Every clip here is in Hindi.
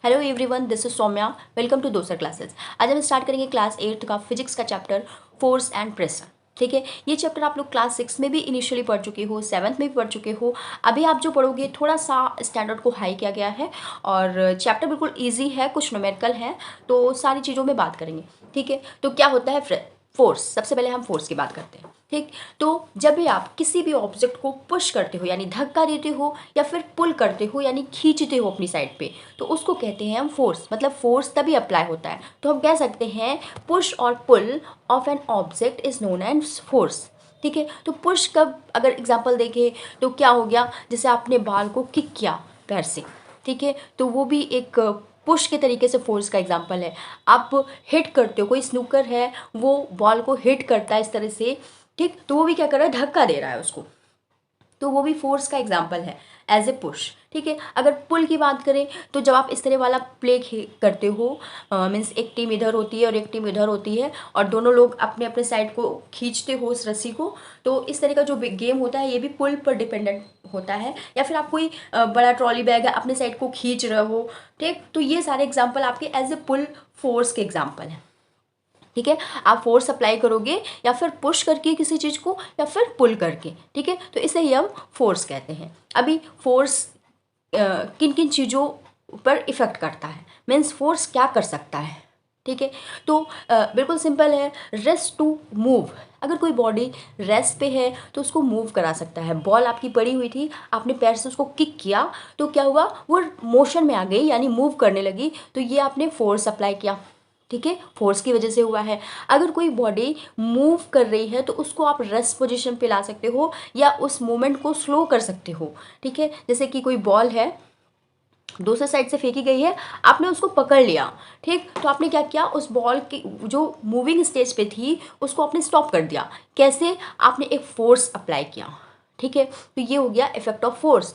Hello everyone, this is Saumya. Welcome to दोसर क्लासेस। आज हम स्टार्ट करेंगे क्लास 8th का फिजिक्स का चैप्टर फोर्स एंड प्रेशर। ठीक है, ये चैप्टर आप लोग क्लास 6 में भी इनिशियली पढ़ चुके हो, 7th में भी पढ़ चुके हो। अभी आप जो पढ़ोगे थोड़ा सा स्टैंडर्ड को हाई किया गया है और चैप्टर बिल्कुल ईजी है, कुछ न्यूमेरिकल है, तो सारी चीज़ों में बात करेंगे। ठीक है, तो क्या होता है फोर्स? सबसे पहले हम फोर्स की बात करते हैं। ठीक, तो जब भी आप किसी भी ऑब्जेक्ट को पुश करते हो यानी धक्का देते हो या फिर पुल करते हो यानी खींचते हो अपनी साइड पे, तो उसको कहते हैं हम फोर्स। मतलब फोर्स तभी अप्लाई होता है, तो हम कह सकते हैं पुश और pull of an object is known as force. ठीक है, तो पुश कब, अगर एग्जांपल देखें तो क्या हो गया, जैसे आपने बाल को किक किया पैर से, ठीक है, तो वो भी एक पुश के तरीके से फोर्स का एग्जांपल है। आप हिट करते हो, कोई स्नूकर है वो बॉल को हिट करता है इस तरह से, ठीक, तो वो भी क्या कर रहा है, धक्का दे रहा है उसको, तो वो भी फोर्स का एग्जाम्पल है एज ए पुश। ठीक है, अगर पुल की बात करें तो जब आप इस तरह वाला प्ले करते हो, मीन्स एक टीम इधर होती है और एक टीम इधर होती है और दोनों लोग अपने अपने साइड को खींचते हो उस रस्सी को, तो इस तरह का जो गेम होता है ये भी पुल पर डिपेंडेंट होता है। या फिर आप कोई बड़ा ट्रॉली बैग है अपने साइड को खींच रहे हो, ठीक, तो ये सारे एग्जाम्पल आपके एज ए पुल फोर्स के एग्जाम्पल हैं। ठीक है, आप फोर्स अप्लाई करोगे या फिर पुश करके किसी चीज़ को या फिर पुल करके, ठीक है, तो इसे ही हम फोर्स कहते हैं। अभी फोर्स किन किन चीज़ों पर इफ़ेक्ट करता है, मीन्स फोर्स क्या कर सकता है। ठीक है, तो बिल्कुल सिंपल है, रेस्ट टू मूव। अगर कोई बॉडी रेस्ट पे है तो उसको मूव करा सकता है। बॉल आपकी पड़ी हुई थी, आपने पैर से उसको किक किया, तो क्या हुआ, वो मोशन में आ गई यानी मूव करने लगी, तो ये आपने फोर्स अप्लाई किया। ठीक है, फोर्स की वजह से हुआ है। अगर कोई बॉडी मूव कर रही है तो उसको आप रेस्ट पोजीशन पे ला सकते हो या उस मूवमेंट को स्लो कर सकते हो। ठीक है, जैसे कि कोई बॉल है, दूसरे साइड से फेंकी गई है, आपने उसको पकड़ लिया, ठीक, तो आपने क्या किया, उस बॉल की जो मूविंग स्टेज पे थी उसको आपने स्टॉप कर दिया। कैसे? आपने एक फोर्स अप्लाई किया। ठीक है, तो ये हो गया इफेक्ट ऑफ फोर्स।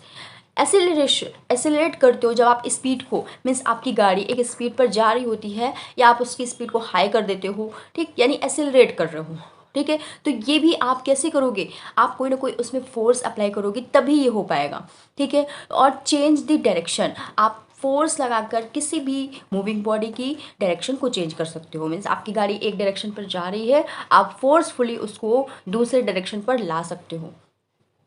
एसिलेट करते हो जब आप स्पीड को, मीन्स आपकी गाड़ी एक स्पीड पर जा रही होती है या आप उसकी स्पीड को हाई कर देते हो, ठीक, यानी एसिलरेट कर रहे हो। ठीक है, तो ये भी आप कैसे करोगे, आप कोई ना कोई उसमें फोर्स अप्लाई करोगे तभी ये हो पाएगा। ठीक है, और चेंज द डायरेक्शन, आप फोर्स लगाकर किसी भी मूविंग बॉडी की डायरेक्शन को चेंज कर सकते हो। मीन्स आपकी गाड़ी एक डायरेक्शन पर जा रही है, आप फोर्सफुली उसको दूसरे डायरेक्शन पर ला सकते हो।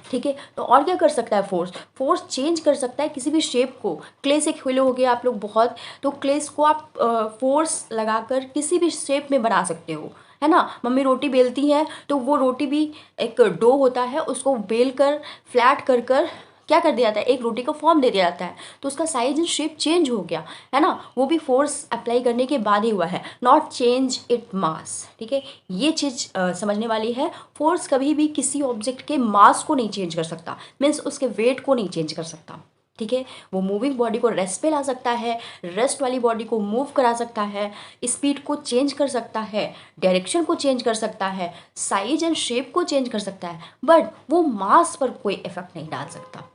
ठीक है, तो और क्या कर सकता है फोर्स? फोर्स चेंज कर सकता है किसी भी शेप को। क्ले से खेले होगे आप लोग बहुत, तो क्लेस को आप फोर्स लगाकर किसी भी शेप में बना सकते हो, है ना। मम्मी रोटी बेलती हैं तो वो रोटी भी एक डो होता है, उसको बेल कर फ्लैट कर कर क्या कर दिया जाता है, एक रोटी को फॉर्म दे दिया जाता है, तो उसका साइज एंड शेप चेंज हो गया, है ना। वो भी फोर्स अप्लाई करने के बाद ही हुआ है, नॉट चेंज इट मास। ठीक है, ये चीज़ समझने वाली है। फोर्स कभी भी किसी ऑब्जेक्ट के मास को नहीं चेंज कर सकता, मीन्स उसके वेट को नहीं चेंज कर सकता। ठीक है, वो मूविंग बॉडी को रेस्ट पे ला सकता है, रेस्ट वाली बॉडी को मूव करा सकता है, स्पीड को चेंज कर सकता है, डायरेक्शन को चेंज कर सकता है, साइज एंड शेप को चेंज कर सकता है, बट वो मास पर कोई इफेक्ट नहीं डाल सकता।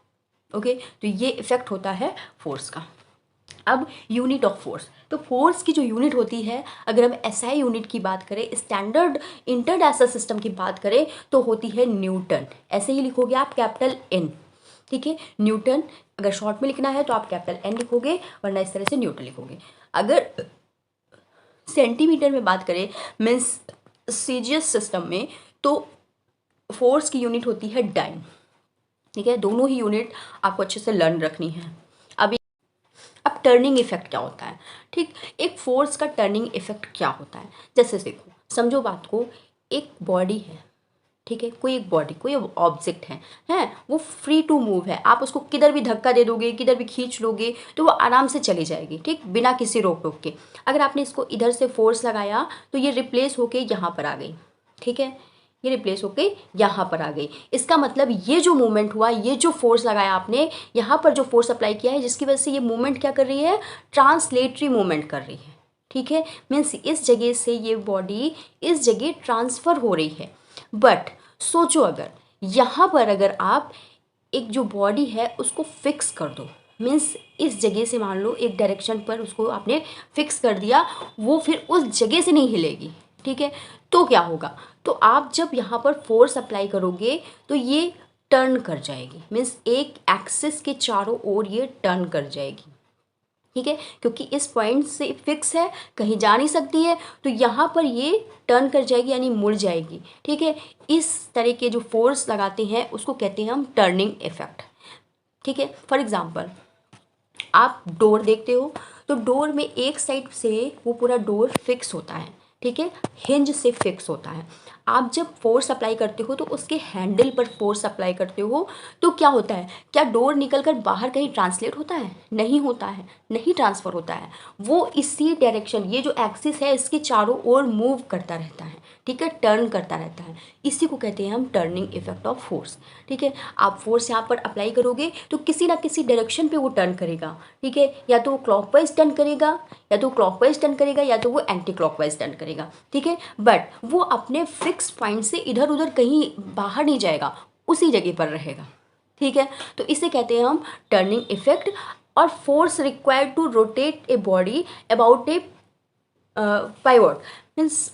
ओके, तो ये इफेक्ट होता है फोर्स का। अब यूनिट ऑफ फोर्स, तो फोर्स की जो यूनिट होती है, अगर हम एसआई यूनिट की बात करें, स्टैंडर्ड इंटरनेशनल सिस्टम की बात करें, तो होती है न्यूटन। ऐसे ही लिखोगे आप कैपिटल एन। ठीक है, न्यूटन। अगर शॉर्ट में लिखना है तो आप कैपिटल एन लिखोगे, वरना इस तरह से न्यूटन लिखोगे। अगर सेंटीमीटर में बात करें, मीन्स सीजीएस सिस्टम में, तो फोर्स की यूनिट होती है डाइन। ठीक है, दोनों ही यूनिट आपको अच्छे से लर्न रखनी है। अब टर्निंग इफेक्ट क्या होता है? ठीक, एक फोर्स का टर्निंग इफेक्ट क्या होता है, जैसे देखो, समझो बात को, एक बॉडी है, ठीक है, कोई एक बॉडी, कोई ऑब्जेक्ट है वो फ्री टू मूव है, आप उसको किधर भी धक्का दे दोगे, किधर भी खींच लोगे तो वो आराम से चली जाएगी, ठीक, बिना किसी रोक टोक के। अगर आपने इसको इधर से फोर्स लगाया तो ये रिप्लेस होके यहाँ पर आ गई। ठीक है, ये रिप्लेस होके यहाँ पर आ गई। इसका मतलब ये जो मूवमेंट हुआ, ये जो फोर्स लगाया आपने, यहाँ पर जो फोर्स अप्लाई किया है, जिसकी वजह से ये मूवमेंट क्या कर रही है, ट्रांसलेटरी मूवमेंट कर रही है। ठीक है, मीन्स इस जगह से ये बॉडी इस जगह ट्रांसफ़र हो रही है। बट सोचो, अगर यहाँ पर अगर आप एक जो बॉडी है उसको फिक्स कर दो, मीन्स इस जगह से मान लो एक डायरेक्शन पर उसको आपने फिक्स कर दिया, वो फिर उस जगह से नहीं हिलेगी। ठीक है, तो क्या होगा, तो आप जब यहाँ पर फोर्स अप्लाई करोगे तो ये टर्न कर जाएगी, मीन्स एक एक्सिस के चारों ओर ये टर्न कर जाएगी। ठीक है, क्योंकि इस पॉइंट से फिक्स है, कहीं जा नहीं सकती है, तो यहाँ पर ये टर्न कर जाएगी यानी मुड़ जाएगी। ठीक है, इस तरह के जो फोर्स लगाते हैं उसको कहते हैं हम टर्निंग इफेक्ट। ठीक है, फॉर एग्जांपल आप डोर देखते हो, तो डोर में एक साइड से वो पूरा डोर फिक्स होता है। ठीक है, हिंज से फिक्स होता है। आप जब फोर्स अप्लाई करते हो तो उसके हैंडल पर फोर्स अप्लाई करते हो, तो क्या होता है, क्या डोर निकल कर बाहर कहीं ट्रांसलेट होता है? नहीं होता है, नहीं ट्रांसफ़र होता है। वो इसी डायरेक्शन, ये जो एक्सिस है इसके चारों ओर मूव करता रहता है। ठीक है, टर्न करता रहता है। इसी को कहते हैं हम टर्निंग इफेक्ट ऑफ फोर्स। ठीक है, आप फोर्स यहाँ पर अप्लाई करोगे तो किसी ना किसी डायरेक्शन पे वो टर्न करेगा। ठीक है, या तो वो क्लॉकवाइज टर्न करेगा, या तो क्लॉकवाइज टर्न करेगा, या तो वो एंटी क्लॉकवाइज टर्न करेगा। ठीक है, बट वो अपने फिक्स पॉइंट से इधर उधर कहीं बाहर नहीं जाएगा, उसी जगह पर रहेगा। ठीक है, तो इसे कहते हैं हम टर्निंग इफेक्ट। और force required to rotate a body about a pivot means,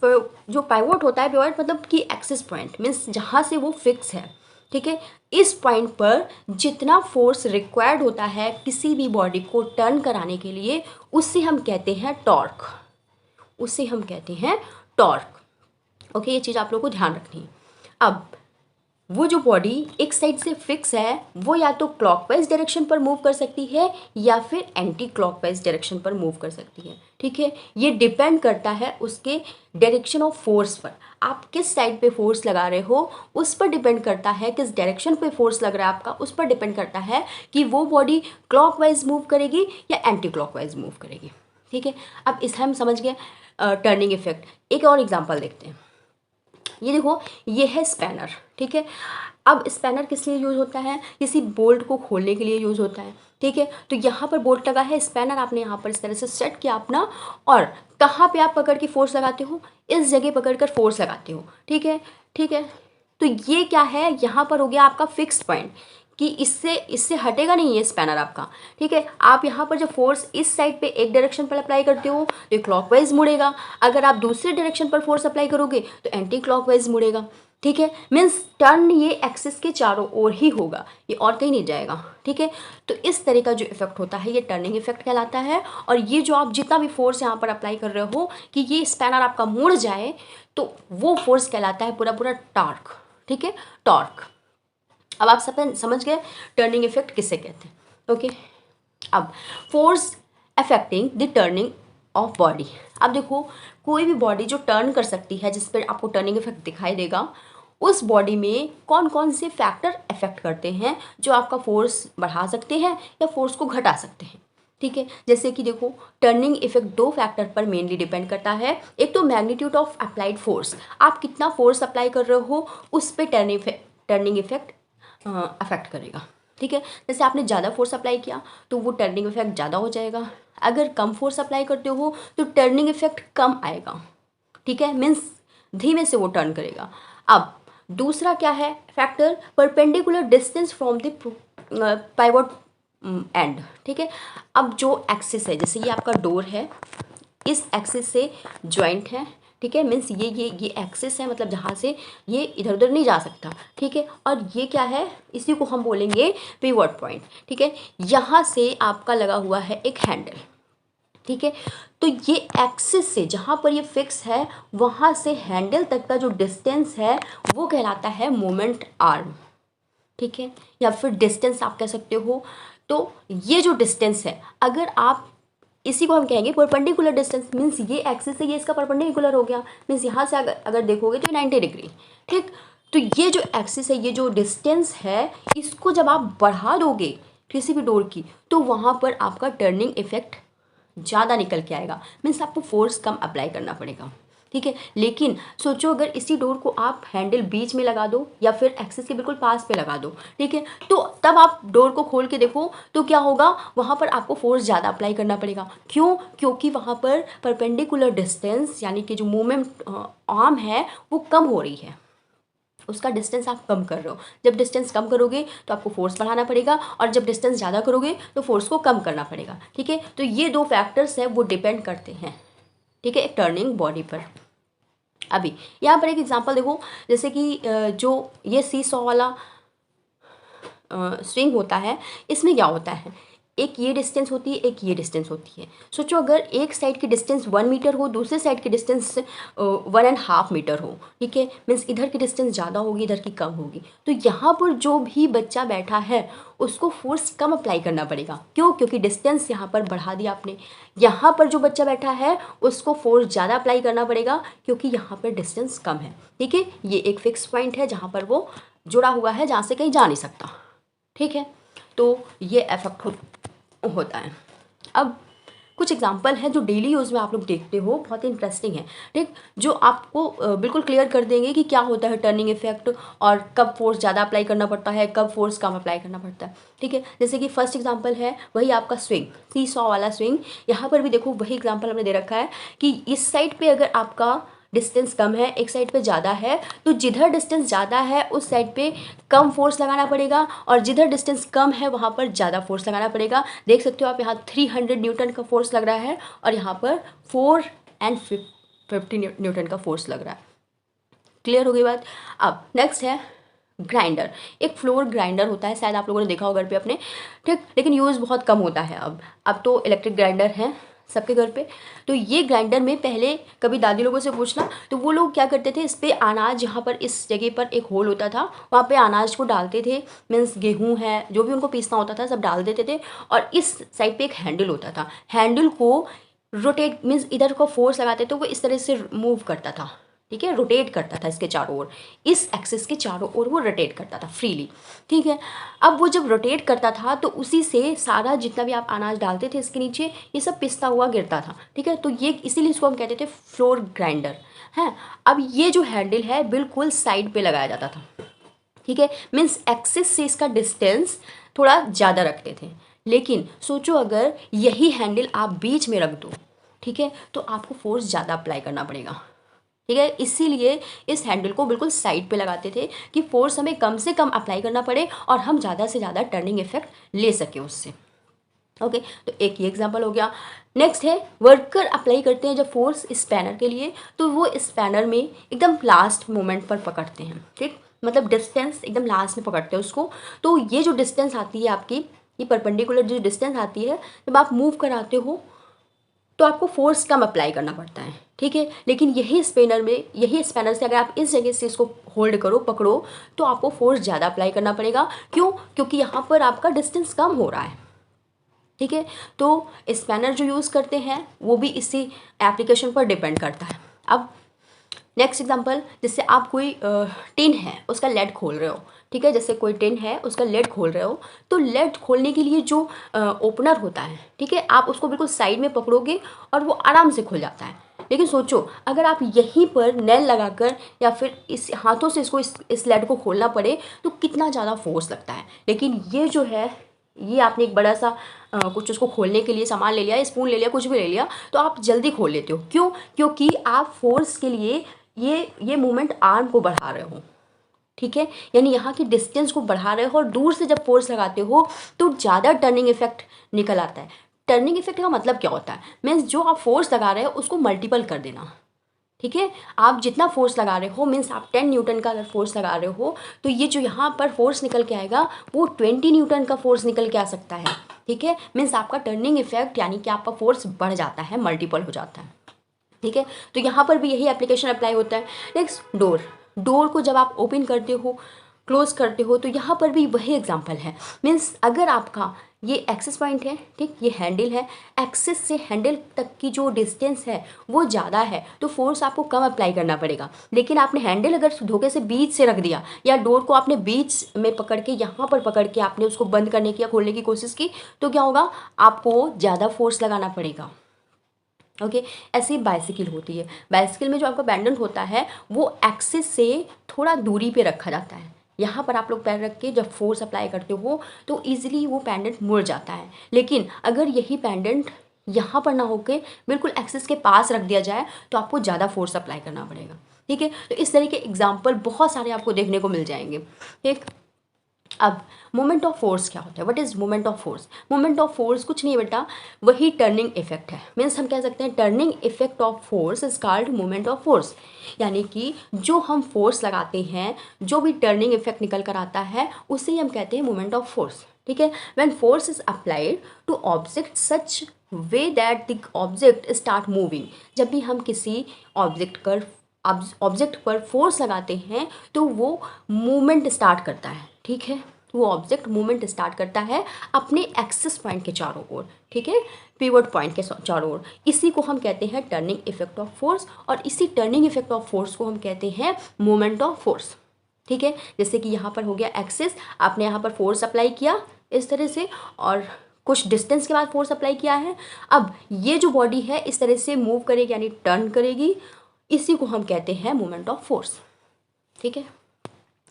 जो पाइवोट होता है, पाइवोट मतलब कि एक्सिस पॉइंट मीन्स जहाँ से वो फिक्स है। ठीक है, इस पॉइंट पर जितना फोर्स रिक्वायर्ड होता है किसी भी बॉडी को टर्न कराने के लिए, उससे हम कहते हैं टॉर्क, उसे हम कहते हैं टॉर्क। ओके, ये चीज़ आप लोगों को ध्यान रखनी है। अब वो जो बॉडी एक साइड से फिक्स है, वो या तो क्लॉकवाइज डायरेक्शन पर मूव कर सकती है या फिर एंटी क्लॉकवाइज डायरेक्शन पर मूव कर सकती है। ठीक है, ये डिपेंड करता है उसके डायरेक्शन ऑफ फोर्स पर। आप किस साइड पे फोर्स लगा रहे हो उस पर डिपेंड करता है, किस डायरेक्शन पे फोर्स लग रहा है आपका उस पर डिपेंड करता है कि वो बॉडी क्लॉकवाइज मूव करेगी या एंटी क्लॉकवाइज मूव करेगी। ठीक है, अब इस हम समझ गए टर्निंग इफेक्ट। एक और एग्जाम्पल देखते हैं। ये देखो, ये है स्पैनर। ठीक है, अब स्पैनर किस लिए यूज़ होता है? किसी बोल्ट को खोलने के लिए यूज़ होता है। ठीक है, तो यहाँ पर बोल्ट लगा है, स्पैनर आपने यहाँ पर इस तरह से सेट किया अपना, और कहाँ पे आप पकड़ के फोर्स लगाते हो? इस जगह पकड़ कर फोर्स लगाते हो। ठीक है, ठीक है, तो ये क्या है, यहाँ पर हो गया आपका फिक्स पॉइंट कि इससे इससे हटेगा नहीं ये स्पैनर आपका। ठीक है, आप यहाँ पर जब फोर्स इस साइड पे एक डायरेक्शन पर अप्लाई करते हो तो क्लॉकवाइज मुड़ेगा, अगर आप दूसरे डायरेक्शन पर फोर्स अप्लाई करोगे तो एंटी क्लॉकवाइज मुड़ेगा। ठीक है, मीन्स टर्न ये एक्सिस के चारों ओर ही होगा, ये और कहीं नहीं जाएगा। ठीक है, तो इस तरह का जो इफेक्ट होता है ये टर्निंग इफेक्ट कहलाता है। और ये जो आप जितना भी फोर्स यहाँ पर अप्लाई कर रहे हो कि ये स्पैनर आपका मुड़ जाए, तो वो फोर्स कहलाता है पूरा पूरा टॉर्क। ठीक है, टॉर्क। अब आप सब समझ गए टर्निंग इफेक्ट किससे कहते हैं। ओके, अब force affecting the turning of body. अब देखो, कोई भी बॉडी जो टर्न कर सकती है, जिस पर आपको टर्निंग इफेक्ट दिखाई देगा, उस बॉडी में कौन कौन से फैक्टर अफेक्ट करते हैं जो आपका फोर्स बढ़ा सकते हैं या फोर्स को घटा सकते हैं। ठीक है, जैसे कि देखो, टर्निंग इफेक्ट दो फैक्टर पर मेनली डिपेंड करता है। एक तो मैग्नीट्यूड ऑफ अप्लाइड फोर्स, आप कितना फोर्स अप्लाई कर रहे हो उस पर टर्निंग इफेक्ट अफेक्ट करेगा। ठीक है, जैसे आपने ज़्यादा फोर्स अप्लाई किया तो वो टर्निंग इफेक्ट ज़्यादा हो जाएगा, अगर कम फोर्स अप्लाई करते हो तो टर्निंग इफेक्ट कम आएगा। ठीक है, मीन्स धीमे से वो टर्न करेगा। अब दूसरा क्या है factor, perpendicular distance from the pivot and. ठीक है, अब जो एक्सिस है, जैसे ये आपका डोर है, इस एक्सिस से जॉइंट है। ठीक है, मीन्स ये एक्सिस है, मतलब जहाँ से ये इधर उधर नहीं जा सकता। ठीक है, और ये क्या है, इसी को हम बोलेंगे पिवट पॉइंट। ठीक है, यहाँ से आपका लगा हुआ है एक हैंडल। ठीक है, तो ये एक्सिस से जहाँ पर ये फिक्स है वहाँ से हैंडल तक का जो डिस्टेंस है वो कहलाता है मोमेंट आर्म। ठीक है, या फिर डिस्टेंस आप कह सकते हो। तो ये जो डिस्टेंस है, अगर आप इसी को हम कहेंगे परपेंडिकुलर डिस्टेंस, मीन्स ये एक्सिस से ये इसका परपेंडिकुलर हो गया, मीन्स यहाँ से अगर देखोगे तो 90 डिग्री। ठीक, तो ये जो एक्सिस है, ये जो डिस्टेंस है, इसको जब आप बढ़ा दोगे किसी भी डोर की, तो वहाँ पर आपका टर्निंग इफेक्ट ज़्यादा निकल के आएगा, मीन्स आपको फोर्स कम अप्लाई करना पड़ेगा। ठीक है, लेकिन सोचो अगर इसी डोर को आप हैंडल बीच में लगा दो या फिर एक्सिस के बिल्कुल पास पे लगा दो, ठीक है, तो तब आप डोर को खोल के देखो तो क्या होगा, वहाँ पर आपको फोर्स ज़्यादा अप्लाई करना पड़ेगा। क्यों? क्योंकि वहाँ पर परपेंडिकुलर डिस्टेंस यानी कि जो मूवमेंट आर्म है वो कम हो रही है, उसका डिस्टेंस आप कम कर रहे हो। जब डिस्टेंस कम करोगे तो आपको फोर्स बढ़ाना पड़ेगा, और जब डिस्टेंस ज़्यादा करोगे तो फोर्स को कम करना पड़ेगा। ठीक है, तो ये दो फैक्टर्स हैं वो डिपेंड करते हैं, ठीक है, एक टर्निंग बॉडी पर। अभी यहाँ पर एक एग्जांपल देखो, जैसे कि जो ये सी सॉ वाला स्विंग होता है, इसमें क्या होता है, एक ये डिस्टेंस होती है, एक ये डिस्टेंस होती है। सोचो अगर एक साइड की डिस्टेंस 1 मीटर हो, दूसरे साइड की डिस्टेंस 1.5 मीटर हो, ठीक है, मीन्स इधर की डिस्टेंस ज़्यादा होगी, इधर की कम होगी, तो यहाँ पर जो भी बच्चा बैठा है उसको फोर्स कम अप्लाई करना पड़ेगा। क्यों? क्योंकि डिस्टेंस यहाँ पर बढ़ा दिया आपने। यहाँ पर जो बच्चा बैठा है उसको फोर्स ज़्यादा अप्लाई करना पड़ेगा क्योंकि यहाँ पर डिस्टेंस कम है, ठीक है। ये एक फिक्स पॉइंट है जहाँ पर वो जुड़ा हुआ है, जहाँ से कहीं जा नहीं सकता, ठीक है। तो ये इफेक्ट होता है। अब कुछ एग्जाम्पल है जो डेली यूज़ में आप लोग देखते हो, बहुत ही इंटरेस्टिंग है, ठीक, जो आपको बिल्कुल क्लियर कर देंगे कि क्या होता है टर्निंग इफेक्ट और कब फोर्स ज़्यादा अप्लाई करना पड़ता है, कब फोर्स कम अप्लाई करना पड़ता है, ठीक है। जैसे कि फर्स्ट एग्जांपल है वही आपका स्विंग, सी सॉ वाला स्विंग। यहाँ पर भी देखो वही एग्जाम्पल हमने दे रखा है कि इस साइड पर अगर आपका डिस्टेंस कम है, एक साइड पे ज़्यादा है, तो जिधर डिस्टेंस ज़्यादा है उस साइड पे कम फोर्स लगाना पड़ेगा और जिधर डिस्टेंस कम है वहाँ पर ज़्यादा फोर्स लगाना पड़ेगा। देख सकते हो आप यहाँ 300 न्यूटन का फोर्स लग रहा है और यहाँ पर 450 न्यूटन का फोर्स लग रहा है। क्लियर हो गई बात। अब नेक्स्ट है ग्राइंडर। एक फ्लोर ग्राइंडर होता है, शायद आप लोगों ने देखा होगा घर पे अपने, ठीक, लेकिन यूज़ बहुत कम होता है। अब तो इलेक्ट्रिक ग्राइंडर है सबके घर पे। तो ये ग्राइंडर में पहले कभी दादी लोगों से पूछना, तो वो लोग क्या करते थे, इस पर अनाज, यहाँ पर इस जगह पर एक होल होता था, वहाँ पे अनाज को डालते थे, मीन्स गेहूँ है जो भी उनको पीसना होता था सब डाल देते थे। और इस साइड पे एक हैंडल होता था, हैंडल को रोटेट मीन्स इधर को फोर्स लगाते तो वो इस तरह से मूव करता था, ठीक है, रोटेट करता था इसके चारों ओर, इस एक्सिस के चारों ओर वो रोटेट करता था फ्रीली, ठीक है। अब वो जब रोटेट करता था तो उसी से सारा जितना भी आप अनाज डालते थे इसके नीचे ये सब पिसता हुआ गिरता था, ठीक है। तो ये इसीलिए इसको हम कहते थे फ्लोर ग्राइंडर है। अब ये जो हैंडल है बिल्कुल साइड पे लगाया जाता था, ठीक है, मीन्स एक्सिस से इसका डिस्टेंस थोड़ा ज़्यादा रखते थे। लेकिन सोचो अगर यही हैंडल आप बीच में रख दो, ठीक है, तो आपको फोर्स ज़्यादा अप्लाई करना पड़ेगा, ठीक है। इसीलिए इस हैंडल को बिल्कुल साइड पे लगाते थे कि फोर्स हमें कम से कम अप्लाई करना पड़े और हम ज़्यादा से ज़्यादा टर्निंग इफेक्ट ले सकें उससे। ओके, तो एक ये एग्जांपल हो गया। नेक्स्ट है वर्कर अप्लाई करते हैं जब फोर्स स्पैनर के लिए, तो वो स्पैनर में एकदम लास्ट मोमेंट पर पकड़ते हैं, ठीक, मतलब डिस्टेंस एकदम लास्ट में पकड़ते हैं उसको। तो ये जो डिस्टेंस आती है आपकी, ये परपेंडिकुलर जो डिस्टेंस आती है, जब आप मूव कराते हो तो आपको फोर्स कम अप्लाई करना पड़ता है, ठीक है। लेकिन यही स्पैनर से अगर आप इस जगह से इसको होल्ड करो, पकड़ो, तो आपको फोर्स ज़्यादा अप्लाई करना पड़ेगा। क्यों? क्योंकि यहाँ पर आपका डिस्टेंस कम हो रहा है, ठीक है। तो स्पैनर जो यूज़ करते हैं वो भी इसी एप्लीकेशन पर डिपेंड करता है। अब नेक्स्ट एग्जांपल, जैसे आप कोई टिन है उसका लेड खोल रहे हो, ठीक है, जैसे कोई टिन है उसका लेड खोल रहे हो, तो लेड खोलने के लिए जो ओपनर होता है, ठीक है, आप उसको बिल्कुल साइड में पकड़ोगे और वो आराम से खुल जाता है। लेकिन सोचो अगर आप यहीं पर नेल लगाकर या फिर इस हाथों से इसको इस लेड को खोलना पड़े तो कितना ज़्यादा फोर्स लगता है। लेकिन ये जो है, ये आपने एक बड़ा सा कुछ उसको खोलने के लिए सामान ले लिया, स्पून ले लिया, कुछ भी ले लिया, तो आप जल्दी खोल लेते हो। क्यों? क्योंकि आप फोर्स के लिए ये मूवमेंट आर्म को बढ़ा रहे हो, ठीक है, यानी यहाँ की डिस्टेंस को बढ़ा रहे हो और दूर से जब फोर्स लगाते हो तो ज़्यादा टर्निंग इफेक्ट निकल आता है। टर्निंग इफेक्ट का मतलब क्या होता है? मीन्स जो आप फोर्स लगा रहे हो उसको मल्टीपल कर देना, ठीक है। आप जितना फोर्स लगा रहे हो, मीन्स आप 10 न्यूटन का अगर फोर्स लगा रहे हो तो ये जो यहाँ पर फोर्स निकल के आएगा वो 20 न्यूटन का फोर्स निकल के आ सकता है, ठीक है। मीन्स आपका टर्निंग इफेक्ट यानी कि आपका फोर्स बढ़ जाता है, मल्टीपल हो जाता है, ठीक है। तो यहाँ पर भी यही एप्लीकेशन अप्लाई होता है। नेक्स्ट डोर को जब आप ओपन करते हो, क्लोज करते हो, तो यहाँ पर भी वही एग्जांपल है। मीन्स अगर आपका ये एक्सेस पॉइंट है, ठीक, ये हैंडल है, एक्सेस से हैंडल तक की जो डिस्टेंस है वो ज़्यादा है तो फोर्स आपको कम अप्लाई करना पड़ेगा। लेकिन आपने हैंडल अगर धोखे से बीच से रख दिया या डोर को आपने बीच में पकड़ के यहाँ पर पकड़ के आपने उसको बंद करने की या खोलने की कोशिश की, तो क्या होगा, आपको ज़्यादा फोर्स लगाना पड़ेगा। ओके, ऐसी बाइसिकल होती है। बाइसिकल में जो आपका पेंडेंट होता है वो एक्सिस से थोड़ा दूरी पे रखा जाता है। यहाँ पर आप लोग पैर रख के जब फोर्स अप्लाई करते हो तो ईजिली वो पेंडेंट मुड़ जाता है। लेकिन अगर यही पेंडेंट यहाँ पर ना होके बिल्कुल एक्सिस के पास रख दिया जाए तो आपको ज़्यादा फोर्स अप्लाई करना पड़ेगा, ठीक है। तो इस तरह के एग्जाम्पल बहुत सारे आपको देखने को मिल जाएंगे, ठीक। अब मोमेंट ऑफ फोर्स क्या होता है? What is moment of force? Moment of force कुछ नहीं बेटा, वही टर्निंग इफेक्ट है। मीन्स हम कह सकते हैं turning effect of force is called moment of force. यानी कि जो हम फोर्स लगाते हैं, जो भी टर्निंग इफेक्ट निकल कर आता है उसे ही हम कहते हैं मोमेंट ऑफ फोर्स, ठीक है। When force is applied to object such way that the object start moving, जब भी हम किसी ऑब्जेक्ट पर फोर्स लगाते हैं तो वो मूवमेंट स्टार्ट करता है, ठीक है। वो ऑब्जेक्ट मूवमेंट स्टार्ट करता है अपने एक्सिस पॉइंट के चारों ओर, ठीक है, पिवट पॉइंट के चारों ओर। इसी को हम कहते हैं टर्निंग इफेक्ट ऑफ फोर्स, और इसी टर्निंग इफेक्ट ऑफ फोर्स को हम कहते हैं मोमेंट ऑफ फोर्स, ठीक है। जैसे कि यहाँ पर हो गया एक्सिस, आपने यहाँ पर फोर्स अप्लाई किया इस तरह से, और कुछ डिस्टेंस के बाद फोर्स अप्लाई किया है। अब ये जो बॉडी है इस तरह से मूव करेगी, यानी टर्न करेगी, इसी को हम कहते हैं मोमेंट ऑफ फोर्स, ठीक है,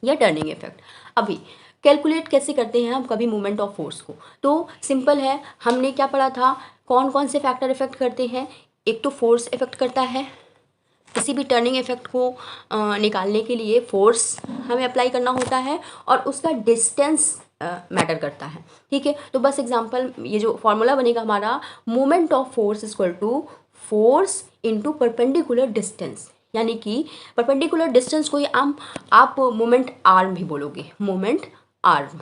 या टर्निंग इफेक्ट। अभी कैलकुलेट कैसे करते हैं हम कभी मोमेंट ऑफ फोर्स को, तो सिंपल है, हमने क्या पढ़ा था, कौन कौन से फैक्टर इफेक्ट करते हैं। एक तो फोर्स इफेक्ट करता है, किसी भी टर्निंग इफेक्ट को निकालने के लिए फोर्स हमें अप्लाई करना होता है, और उसका डिस्टेंस मैटर करता है, ठीक है। तो बस एग्जांपल, ये जो फॉर्मूला बनेगा हमारा, moment of force equal to force into perpendicular distance, यानी कि परपेंडिकुलर डिस्टेंस को ही आप मोमेंट आर्म भी बोलोगे, मोमेंट आर्म।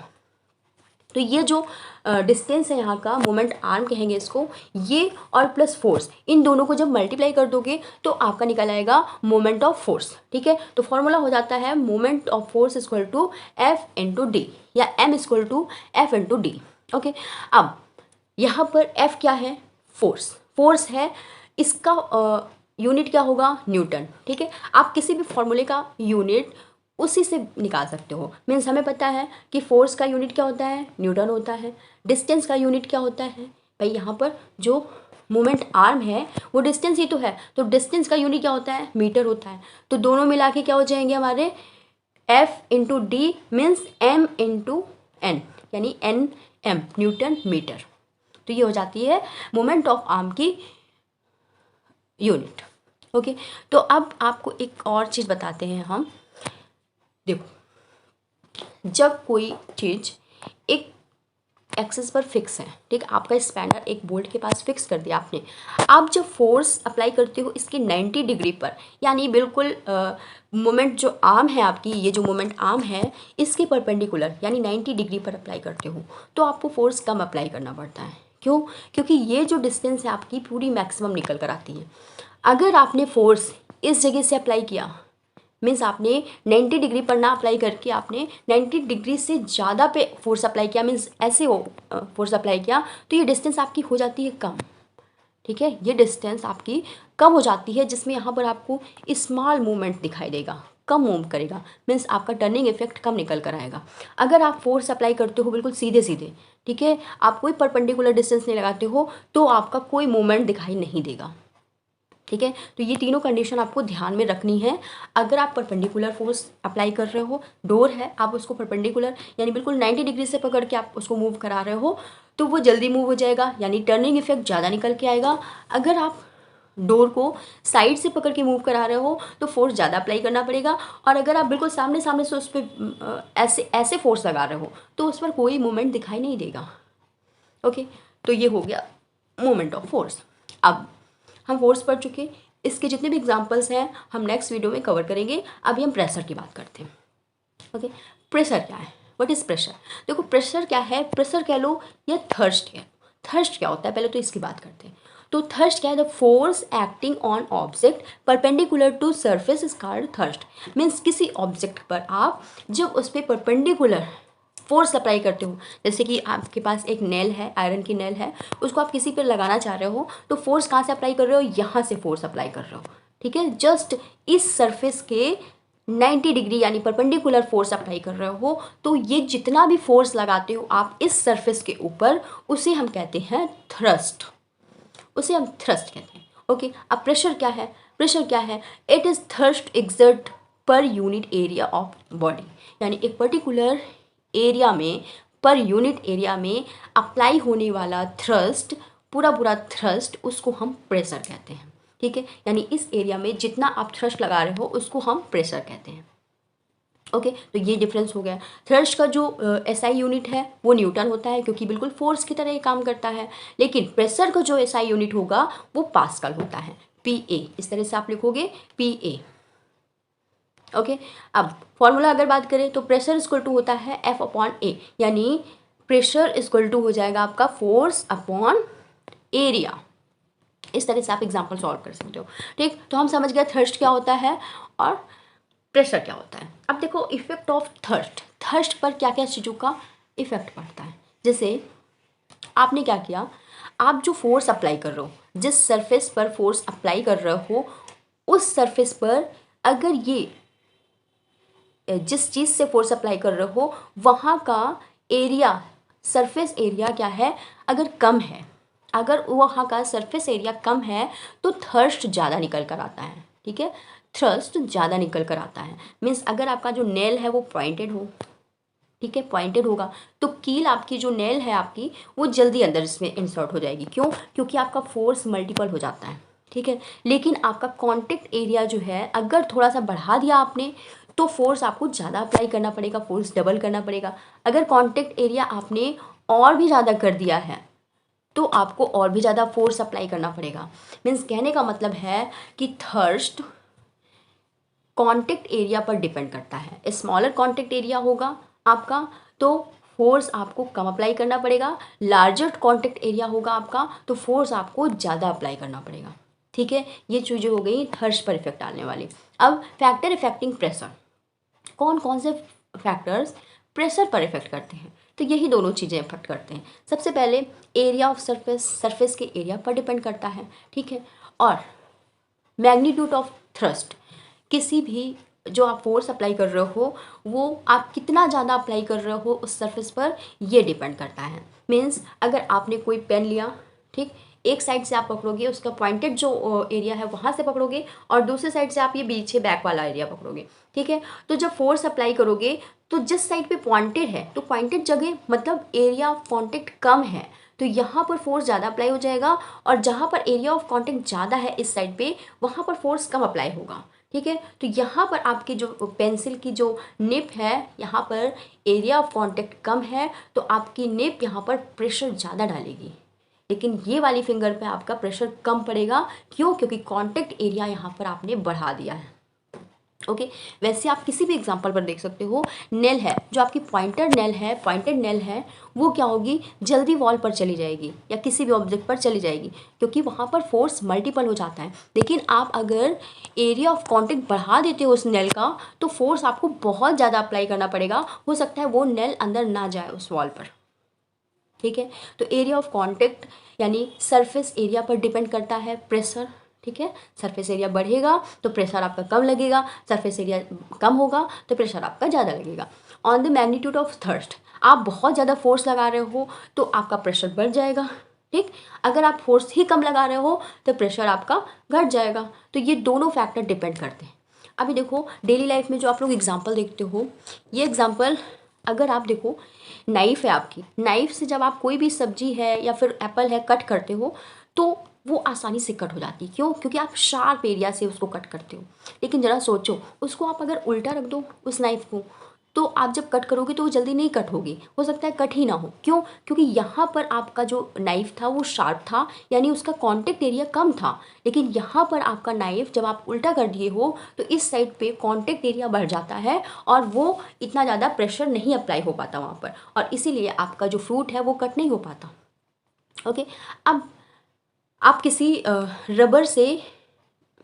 तो ये जो डिस्टेंस है यहाँ का, मोमेंट आर्म कहेंगे इसको, ये और प्लस फोर्स, इन दोनों को जब मल्टीप्लाई कर दोगे तो आपका निकल आएगा मोमेंट ऑफ फोर्स, ठीक है। तो फॉर्मूला हो जाता है moment of force equal to F into D, या M equal to F into D, okay. अब यहाँ पर एफ क्या है, फोर्स है, इसका यूनिट क्या होगा, न्यूटन, ठीक है। आप किसी भी फॉर्मूले का यूनिट उसी से निकाल सकते हो। मीन्स हमें पता है कि फोर्स का यूनिट क्या होता है, न्यूटन होता है। डिस्टेंस का यूनिट क्या होता है भाई, यहाँ पर जो मोमेंट आर्म है वो डिस्टेंस ही तो है, तो डिस्टेंस का यूनिट क्या होता है, मीटर होता है। तो दोनों मिला के क्या हो जाएंगे हमारे, F into D means M into N, यानी एन एम, न्यूटन मीटर। तो ये हो जाती है मोमेंट ऑफ आर्म की यूनिट, ओके। तो अब आपको एक और चीज़ बताते हैं हम, देखो, जब कोई चीज़ एक एक्सिस पर फिक्स है, ठीक, आपका स्पैनर एक बोल्ट के पास फिक्स कर दिया आपने, आप जब फोर्स अप्लाई करते हो इसके 90 डिग्री पर, यानी बिल्कुल मोमेंट जो आर्म है आपकी, ये जो मोमेंट आर्म है इसके परपेंडिकुलर, यानी 90 डिग्री पर अप्लाई करते हो, तो आपको फोर्स कम अप्लाई करना पड़ता है। क्यों, क्योंकि ये जो डिस्टेंस है आपकी पूरी मैक्सिमम निकल कर आती है। अगर आपने फोर्स इस जगह से अप्लाई किया, मीन्स आपने 90 डिग्री पर ना अप्लाई करके आपने 90 डिग्री से ज़्यादा पे फोर्स अप्लाई किया, मीन्स ऐसे हो फोर्स अप्लाई किया, तो ये डिस्टेंस आपकी हो जाती है कम, ठीक है। ये डिस्टेंस आपकी कम हो जाती है, जिसमें यहाँ पर आपको स्मॉल मूवमेंट दिखाई देगा, कम मूव करेगा, मीन्स आपका टर्निंग इफेक्ट कम निकल कर आएगा। अगर आप फोर्स अप्लाई करते हो बिल्कुल सीधे सीधे, ठीक है, आप कोई परपेंडिकुलर डिस्टेंस नहीं लगाते हो, तो आपका कोई मूवमेंट दिखाई नहीं देगा, ठीक है। तो ये तीनों कंडीशन आपको ध्यान में रखनी है। अगर आप परपेंडिकुलर फोर्स अप्लाई कर रहे हो, डोर है, आप उसको परपेंडिकुलर यानी बिल्कुल 90 डिग्री से पकड़ के आप उसको मूव करा रहे हो, तो वो जल्दी मूव हो जाएगा, यानी टर्निंग इफेक्ट ज़्यादा निकल के आएगा। अगर आप डोर को साइड से पकड़ के मूव करा रहे हो तो फोर्स ज़्यादा अप्लाई करना पड़ेगा, और अगर आप बिल्कुल सामने सामने से उस पर ऐसे ऐसे फोर्स लगा रहे हो तो उस पर कोई मूवमेंट दिखाई नहीं देगा, ओके। तो ये हो गया मोमेंट ऑफ फोर्स। अब हम फोर्स पढ़ चुके, इसके जितने भी एग्जांपल्स हैं हम नेक्स्ट वीडियो में कवर करेंगे। अभी हम प्रेशर की बात करते हैं, ओके। प्रेशर क्या है, व्हाट इज़ प्रेशर। देखो प्रेशर क्या है, प्रेशर कह लो या थर्स्ट है। थर्स्ट क्या होता है, पहले तो इसकी बात करते हैं। तो थर्स्ट क्या है, the force acting on object perpendicular to surface is called thrust. Means किसी ऑब्जेक्ट पर आप जब उस पर परपेंडिकुलर फोर्स अप्लाई करते हो, जैसे कि आपके पास एक नेल है, आयरन की नेल है, उसको आप किसी पर लगाना चाह रहे हो, तो फोर्स कहाँ से अप्लाई कर रहे हो, यहाँ से फोर्स अप्लाई कर रहे हो, ठीक है। जस्ट इस सरफेस के 90 डिग्री यानी परपेंडिकुलर फोर्स अप्लाई कर रहे हो, तो ये जितना भी फोर्स लगाते हो आप इस सरफेस के ऊपर, उसे हम कहते हैं थ्रस्ट, उसे हम थ्रस्ट कहते हैं, ओके। अब प्रेशर क्या है, प्रेशर क्या है, it is thrust exert per unit area of body, यानी एक पर्टिकुलर एरिया में, पर यूनिट एरिया में अप्लाई होने वाला थ्रस्ट, पूरा पूरा थ्रस्ट, उसको हम प्रेशर कहते हैं, ठीक है। यानी इस एरिया में जितना आप थ्रस्ट लगा रहे हो उसको हम प्रेशर कहते हैं, ओके। तो ये डिफरेंस हो गया। थ्रस्ट का जो एसआई यूनिट है वो न्यूटन होता है, क्योंकि बिल्कुल फोर्स की तरह ये काम करता है, लेकिन प्रेशर का जो एसआई यूनिट होगा वो पास्कल होता है, पीए, इस तरह से आप लिखोगे पीए, ओके। अब फॉर्मूला अगर बात करें तो प्रेशर इक्वल टू होता है एफ अपॉन ए, यानी प्रेशर इक्वल टू हो जाएगा आपका फोर्स अपॉन एरिया। इस तरह से आप एग्जाम्पल सॉल्व कर सकते हो। ठीक, तो हम समझ गए थर्स्ट क्या होता है और प्रेशर क्या होता है। अब देखो इफेक्ट ऑफ थर्स्ट, थर्स्ट पर क्या क्या चीज़ों का इफेक्ट पड़ता है। जैसे आपने क्या किया, आप जो फोर्स अप्लाई कर रहे हो, जिस सरफेस पर फोर्स अप्लाई कर रहे हो, उस सरफेस पर अगर ये जिस चीज़ से फोर्स अप्लाई कर रहे हो वहाँ का एरिया, सरफेस एरिया क्या है, अगर कम है, अगर वहाँ का सरफेस एरिया कम है तो थर्स्ट ज़्यादा निकल कर आता है। ठीक है, थ्रस्ट ज़्यादा निकल कर आता है। मीन्स अगर आपका जो नेल है वो पॉइंटेड हो, ठीक है, पॉइंटेड होगा तो कील आपकी जो नेल है आपकी वो जल्दी अंदर इसमें इंसर्ट हो जाएगी। क्यों? क्योंकि आपका फोर्स मल्टीपल हो जाता है। ठीक है, लेकिन आपका कॉन्टेक्ट एरिया जो है अगर थोड़ा सा बढ़ा दिया आपने तो फोर्स आपको ज़्यादा अप्लाई करना पड़ेगा, फोर्स डबल करना पड़ेगा। अगर कॉन्टेक्ट एरिया आपने और भी ज़्यादा कर दिया है तो आपको और भी ज़्यादा फोर्स अप्लाई करना पड़ेगा। मीन्स कहने का मतलब है कि थर्स्ट कॉन्टेक्ट एरिया पर डिपेंड करता है। स्मॉलर कॉन्टेक्ट एरिया होगा आपका तो फोर्स आपको कम अप्लाई करना पड़ेगा, लार्जर कॉन्टेक्ट एरिया होगा आपका तो फोर्स आपको ज़्यादा अप्लाई करना पड़ेगा। ठीक है, ये चीज़ें हो गई थर्स्ट पर इफेक्ट डालने वाली। अब फैक्टर इफेक्टिंग प्रेशर, कौन कौन से फैक्टर्स प्रेशर पर इफेक्ट करते हैं, तो यही दोनों चीज़ें इफेक्ट करते हैं। सबसे पहले एरिया ऑफ सरफेस, सरफेस के एरिया पर डिपेंड करता है। ठीक है, और मैग्नीट्यूड ऑफ थ्रस्ट, किसी भी जो आप फोर्स अप्लाई कर रहे हो वो आप कितना ज़्यादा अप्लाई कर रहे हो उस सरफेस पर, ये डिपेंड करता है। मीन्स अगर आपने कोई पेन लिया, ठीक, एक साइड से आप पकड़ोगे, उसका पॉइंटेड जो एरिया है वहाँ से पकड़ोगे और दूसरे साइड से आप ये पीछे बैक वाला एरिया पकड़ोगे। ठीक है, तो जब फोर्स अप्लाई करोगे तो जिस साइड पे पॉइंटेड है, तो पॉइंटेड जगह मतलब एरिया ऑफ कॉन्टेक्ट कम है तो यहाँ पर फोर्स ज़्यादा अप्लाई हो जाएगा, और जहाँ पर एरिया ऑफ कॉन्टेक्ट ज़्यादा है इस साइड पे वहाँ पर फोर्स कम अप्लाई होगा। ठीक है, तो यहाँ पर आपकी जो पेंसिल की जो निप है यहाँ पर एरिया ऑफ कॉन्टेक्ट कम है तो आपकी निप यहाँ पर प्रेशर ज़्यादा डालेगी, लेकिन ये वाली फिंगर पे आपका प्रेशर कम पड़ेगा। क्यों? क्योंकि कॉन्टेक्ट एरिया यहाँ पर आपने बढ़ा दिया है। ओके, वैसे आप किसी भी एग्जांपल पर देख सकते हो, नेल है जो आपकी पॉइंटेड नेल है वो क्या होगी, जल्दी वॉल पर चली जाएगी या किसी भी ऑब्जेक्ट पर चली जाएगी क्योंकि वहाँ पर फोर्स मल्टीपल हो जाता है। लेकिन आप अगर एरिया ऑफ कॉन्टेक्ट बढ़ा देते हो उस नेल का तो फोर्स आपको बहुत ज़्यादा अप्लाई करना पड़ेगा, हो सकता है वो नेल अंदर ना जाए उस वॉल पर। ठीक है, तो एरिया ऑफ कॉन्टेक्ट यानी सरफेस एरिया पर डिपेंड करता है प्रेशर। ठीक है, सरफेस एरिया बढ़ेगा तो प्रेशर आपका कम लगेगा, सरफेस एरिया कम होगा तो प्रेशर आपका ज़्यादा लगेगा। On the magnitude of thrust, आप बहुत ज़्यादा फोर्स लगा रहे हो तो आपका प्रेशर बढ़ जाएगा। ठीक, अगर आप फोर्स ही कम लगा रहे हो तो प्रेशर आपका घट जाएगा। तो ये दोनों फैक्टर डिपेंड करते हैं। अभी देखो डेली लाइफ में जो आप लोग एग्जाम्पल देखते हो, ये एग्जाम्पल अगर आप देखो, नाइफ़ है आपकी, नाइफ़ से जब आप कोई भी सब्जी है या फिर एप्पल है कट करते हो तो वो आसानी से कट हो जाती है। क्यों? क्योंकि आप शार्प एरिया से उसको कट करते हो। लेकिन ज़रा सोचो, उसको आप अगर उल्टा रख दो उस नाइफ़ को तो आप जब कट करोगे तो वो जल्दी नहीं कट होगी, हो सकता है कट ही ना हो। क्यों? क्योंकि यहाँ पर आपका जो नाइफ़ था वो शार्प था, यानी उसका कॉन्टेक्ट एरिया कम था। लेकिन यहाँ पर आपका नाइफ़ जब आप उल्टा कर दिए हो तो इस साइड पे कॉन्टेक्ट एरिया बढ़ जाता है और वो इतना ज़्यादा प्रेशर नहीं अप्लाई हो पाता वहाँ पर, और इसीलिए आपका जो फ्रूट है वो कट नहीं हो पाता। ओके, अब आप किसी रबर से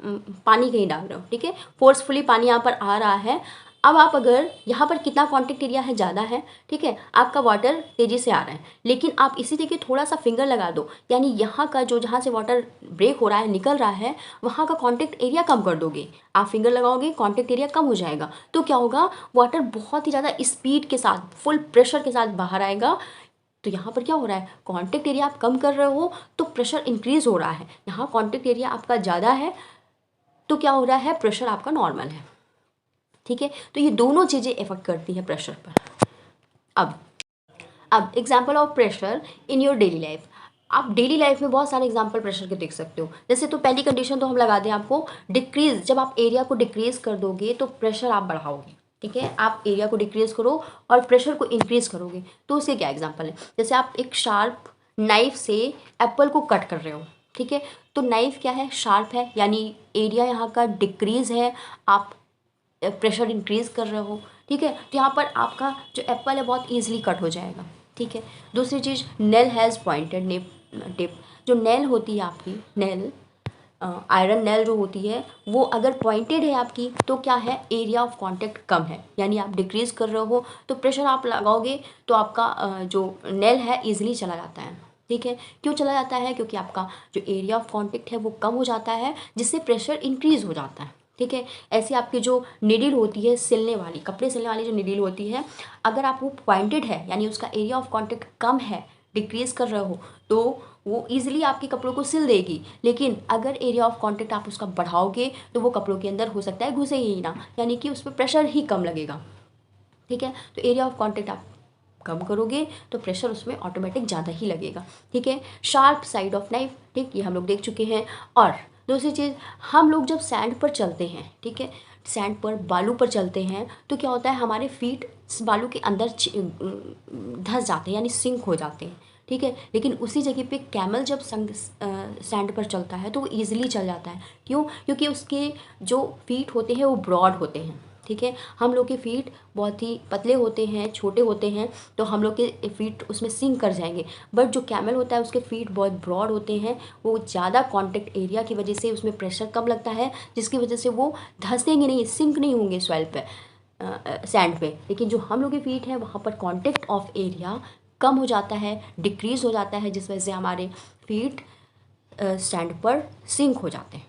पानी कहीं डाल रहे हो, ठीक है, फोर्सफुली पानी यहाँ पर आ रहा है। अब आप अगर यहाँ पर कितना कॉन्टेक्ट एरिया है, ज़्यादा है, ठीक है, आपका वाटर तेज़ी से आ रहा है, लेकिन आप इसी जगह थोड़ा सा फिंगर लगा दो, यानी यहाँ का जो जहाँ से वाटर ब्रेक हो रहा है, निकल रहा है, वहाँ का कॉन्टेक्ट एरिया कम कर दोगे। आप फिंगर लगाओगे, कॉन्टेक्ट एरिया कम हो जाएगा, तो क्या होगा, वाटर बहुत ही ज़्यादा स्पीड के साथ, फुल प्रेशर के साथ बाहर आएगा। तो यहाँ पर क्या हो रहा है, कॉन्टेक्ट एरिया आप कम कर रहे हो तो प्रेशर इंक्रीज हो रहा है। यहाँ कॉन्टेक्ट एरिया आपका ज़्यादा है तो क्या हो रहा है, प्रेशर आपका नॉर्मल है। ठीक है, तो ये दोनों चीज़ें इफेक्ट करती हैं प्रेशर पर। अब example of pressure in your daily life. आप डेली लाइफ में बहुत सारे एग्जाम्पल प्रेशर के देख सकते हो। जैसे तो पहली कंडीशन तो हम लगा दें आपको, डिक्रीज, जब आप एरिया को डिक्रीज कर दोगे तो प्रेशर आप बढ़ाओगे। ठीक है, आप एरिया को डिक्रीज करो और प्रेशर को इंक्रीज करोगे, तो उसके क्या एग्जाम्पल है, जैसे आप एक शार्प नाइफ से एप्पल को कट कर रहे हो। ठीक है, तो नाइफ क्या है, शार्प है, यानी एरिया यहाँ का डिक्रीज है, आप प्रेशर इंक्रीज कर रहे हो। ठीक है, तो यहाँ पर आपका जो एप्पल है बहुत ईजिली कट हो जाएगा। ठीक है। दूसरी चीज़, नेल हैज़ पॉइंटेड टिप। जो नेल होती है आपकी, नेल आयरन नेल जो होती है वो अगर पॉइंटेड है आपकी तो क्या है, एरिया ऑफ कांटेक्ट कम है, यानी आप डिक्रीज कर रहे हो तो प्रेशर आप लगाओगे तो आपका जो नेल है ईजिली चला जाता है। ठीक है, क्यों चला जाता है, क्योंकि आपका जो एरिया ऑफ कांटेक्ट है वो कम हो जाता है, जिससे प्रेशर इंक्रीज हो जाता है। ठीक है, ऐसे आपकी जो निडिल होती है सिलने वाली, कपड़े सिलने वाली जो निडिल होती है, अगर आप वो पॉइंटेड है यानी उसका एरिया ऑफ कांटेक्ट कम है, डिक्रीज कर रहे हो, तो वो ईजिली आपके कपड़ों को सिल देगी। लेकिन अगर एरिया ऑफ कांटेक्ट आप उसका बढ़ाओगे तो वो कपड़ों के अंदर हो सकता है घुसे ही ना, यानी कि उस पर प्रेशर ही कम लगेगा। ठीक है, तो एरिया ऑफ कांटेक्ट आप कम करोगे तो प्रेशर उसमें ऑटोमेटिक ज़्यादा ही लगेगा। ठीक है, शार्प साइड ऑफ नाइफ, ठीक, ये हम लोग देख चुके हैं। और दूसरी चीज़, हम लोग जब सैंड पर चलते हैं, ठीक है, सैंड पर, बालू पर चलते हैं, तो क्या होता है, हमारे फीट बालू के अंदर धंस जाते हैं यानी सिंक हो जाते हैं। ठीक है, लेकिन उसी जगह पे कैमल जब सैंड पर चलता है तो वो ईजिली चल जाता है। क्यों, क्योंकि उसके जो फीट होते हैं वो ब्रॉड होते हैं। ठीक है, हम लोग के फीट बहुत ही पतले होते हैं, छोटे होते हैं, तो हम लोग के फीट उसमें सिंक कर जाएंगे। बट जो कैमल होता है उसके फीट बहुत ब्रॉड होते हैं, वो ज़्यादा कॉन्टेक्ट एरिया की वजह से उसमें प्रेशर कम लगता है, जिसकी वजह से वो धंसेंगे नहीं, सिंक नहीं होंगे सॉइल पे, सैंड पे। लेकिन जो हम लोग के फीट हैं वहाँ पर कॉन्टेक्ट ऑफ एरिया कम हो जाता है, डिक्रीज हो जाता है, जिस वजह से हमारे फीट सैंड पर सिंक हो जाते हैं।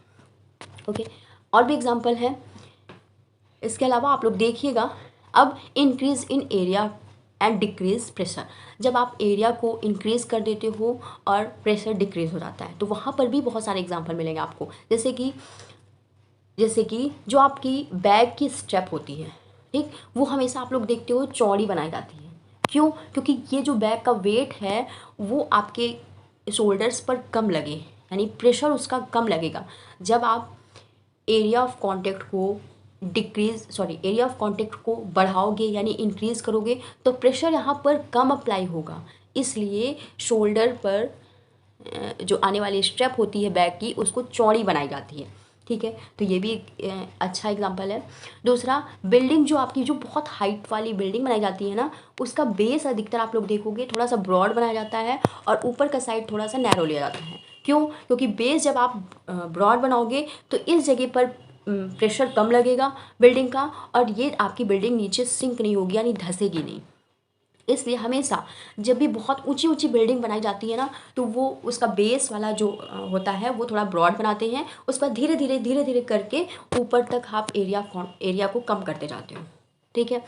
ओके, और भी एग्जांपल है। इसके अलावा आप लोग देखिएगा, अब increase in area and decrease pressure, जब आप एरिया को इंक्रीज कर देते हो और प्रेशर डिक्रीज हो जाता है, तो वहाँ पर भी बहुत सारे एग्जांपल मिलेंगे आपको। जैसे कि जो आपकी बैग की स्ट्रेप होती है, ठीक, वो हमेशा आप लोग देखते हो चौड़ी बनाई जाती है। क्यों, क्योंकि ये जो बैग का वेट है वो आपके शोल्डर्स पर कम लगे, यानी प्रेशर उसका कम लगेगा। जब आप एरिया ऑफ कांटेक्ट को एरिया ऑफ कांटेक्ट को बढ़ाओगे यानी इंक्रीज करोगे तो प्रेशर यहाँ पर कम अप्लाई होगा, इसलिए शोल्डर पर जो आने वाली स्ट्रेप होती है बैग की उसको चौड़ी बनाई जाती है। ठीक है, तो ये भी एक अच्छा एग्जांपल है। दूसरा, बिल्डिंग जो आपकी जो बहुत हाइट वाली बिल्डिंग बनाई जाती है ना, उसका बेस अधिकतर आप लोग देखोगे थोड़ा सा ब्रॉड बनाया जाता है और ऊपर का साइड थोड़ा सा नैरो लिया जाता है। क्यों, क्योंकि बेस जब आप ब्रॉड बनाओगे तो इस जगह पर प्रेशर कम लगेगा बिल्डिंग का, और ये आपकी बिल्डिंग नीचे सिंक नहीं होगी यानी धंसेगी नहीं। इसलिए हमेशा जब भी बहुत ऊंची ऊंची बिल्डिंग बनाई जाती है ना, तो वो उसका बेस वाला जो होता है वो थोड़ा ब्रॉड बनाते हैं, उस पर धीरे धीरे करके ऊपर तक आप एरिया को कम करते जाते हो। ठीक है,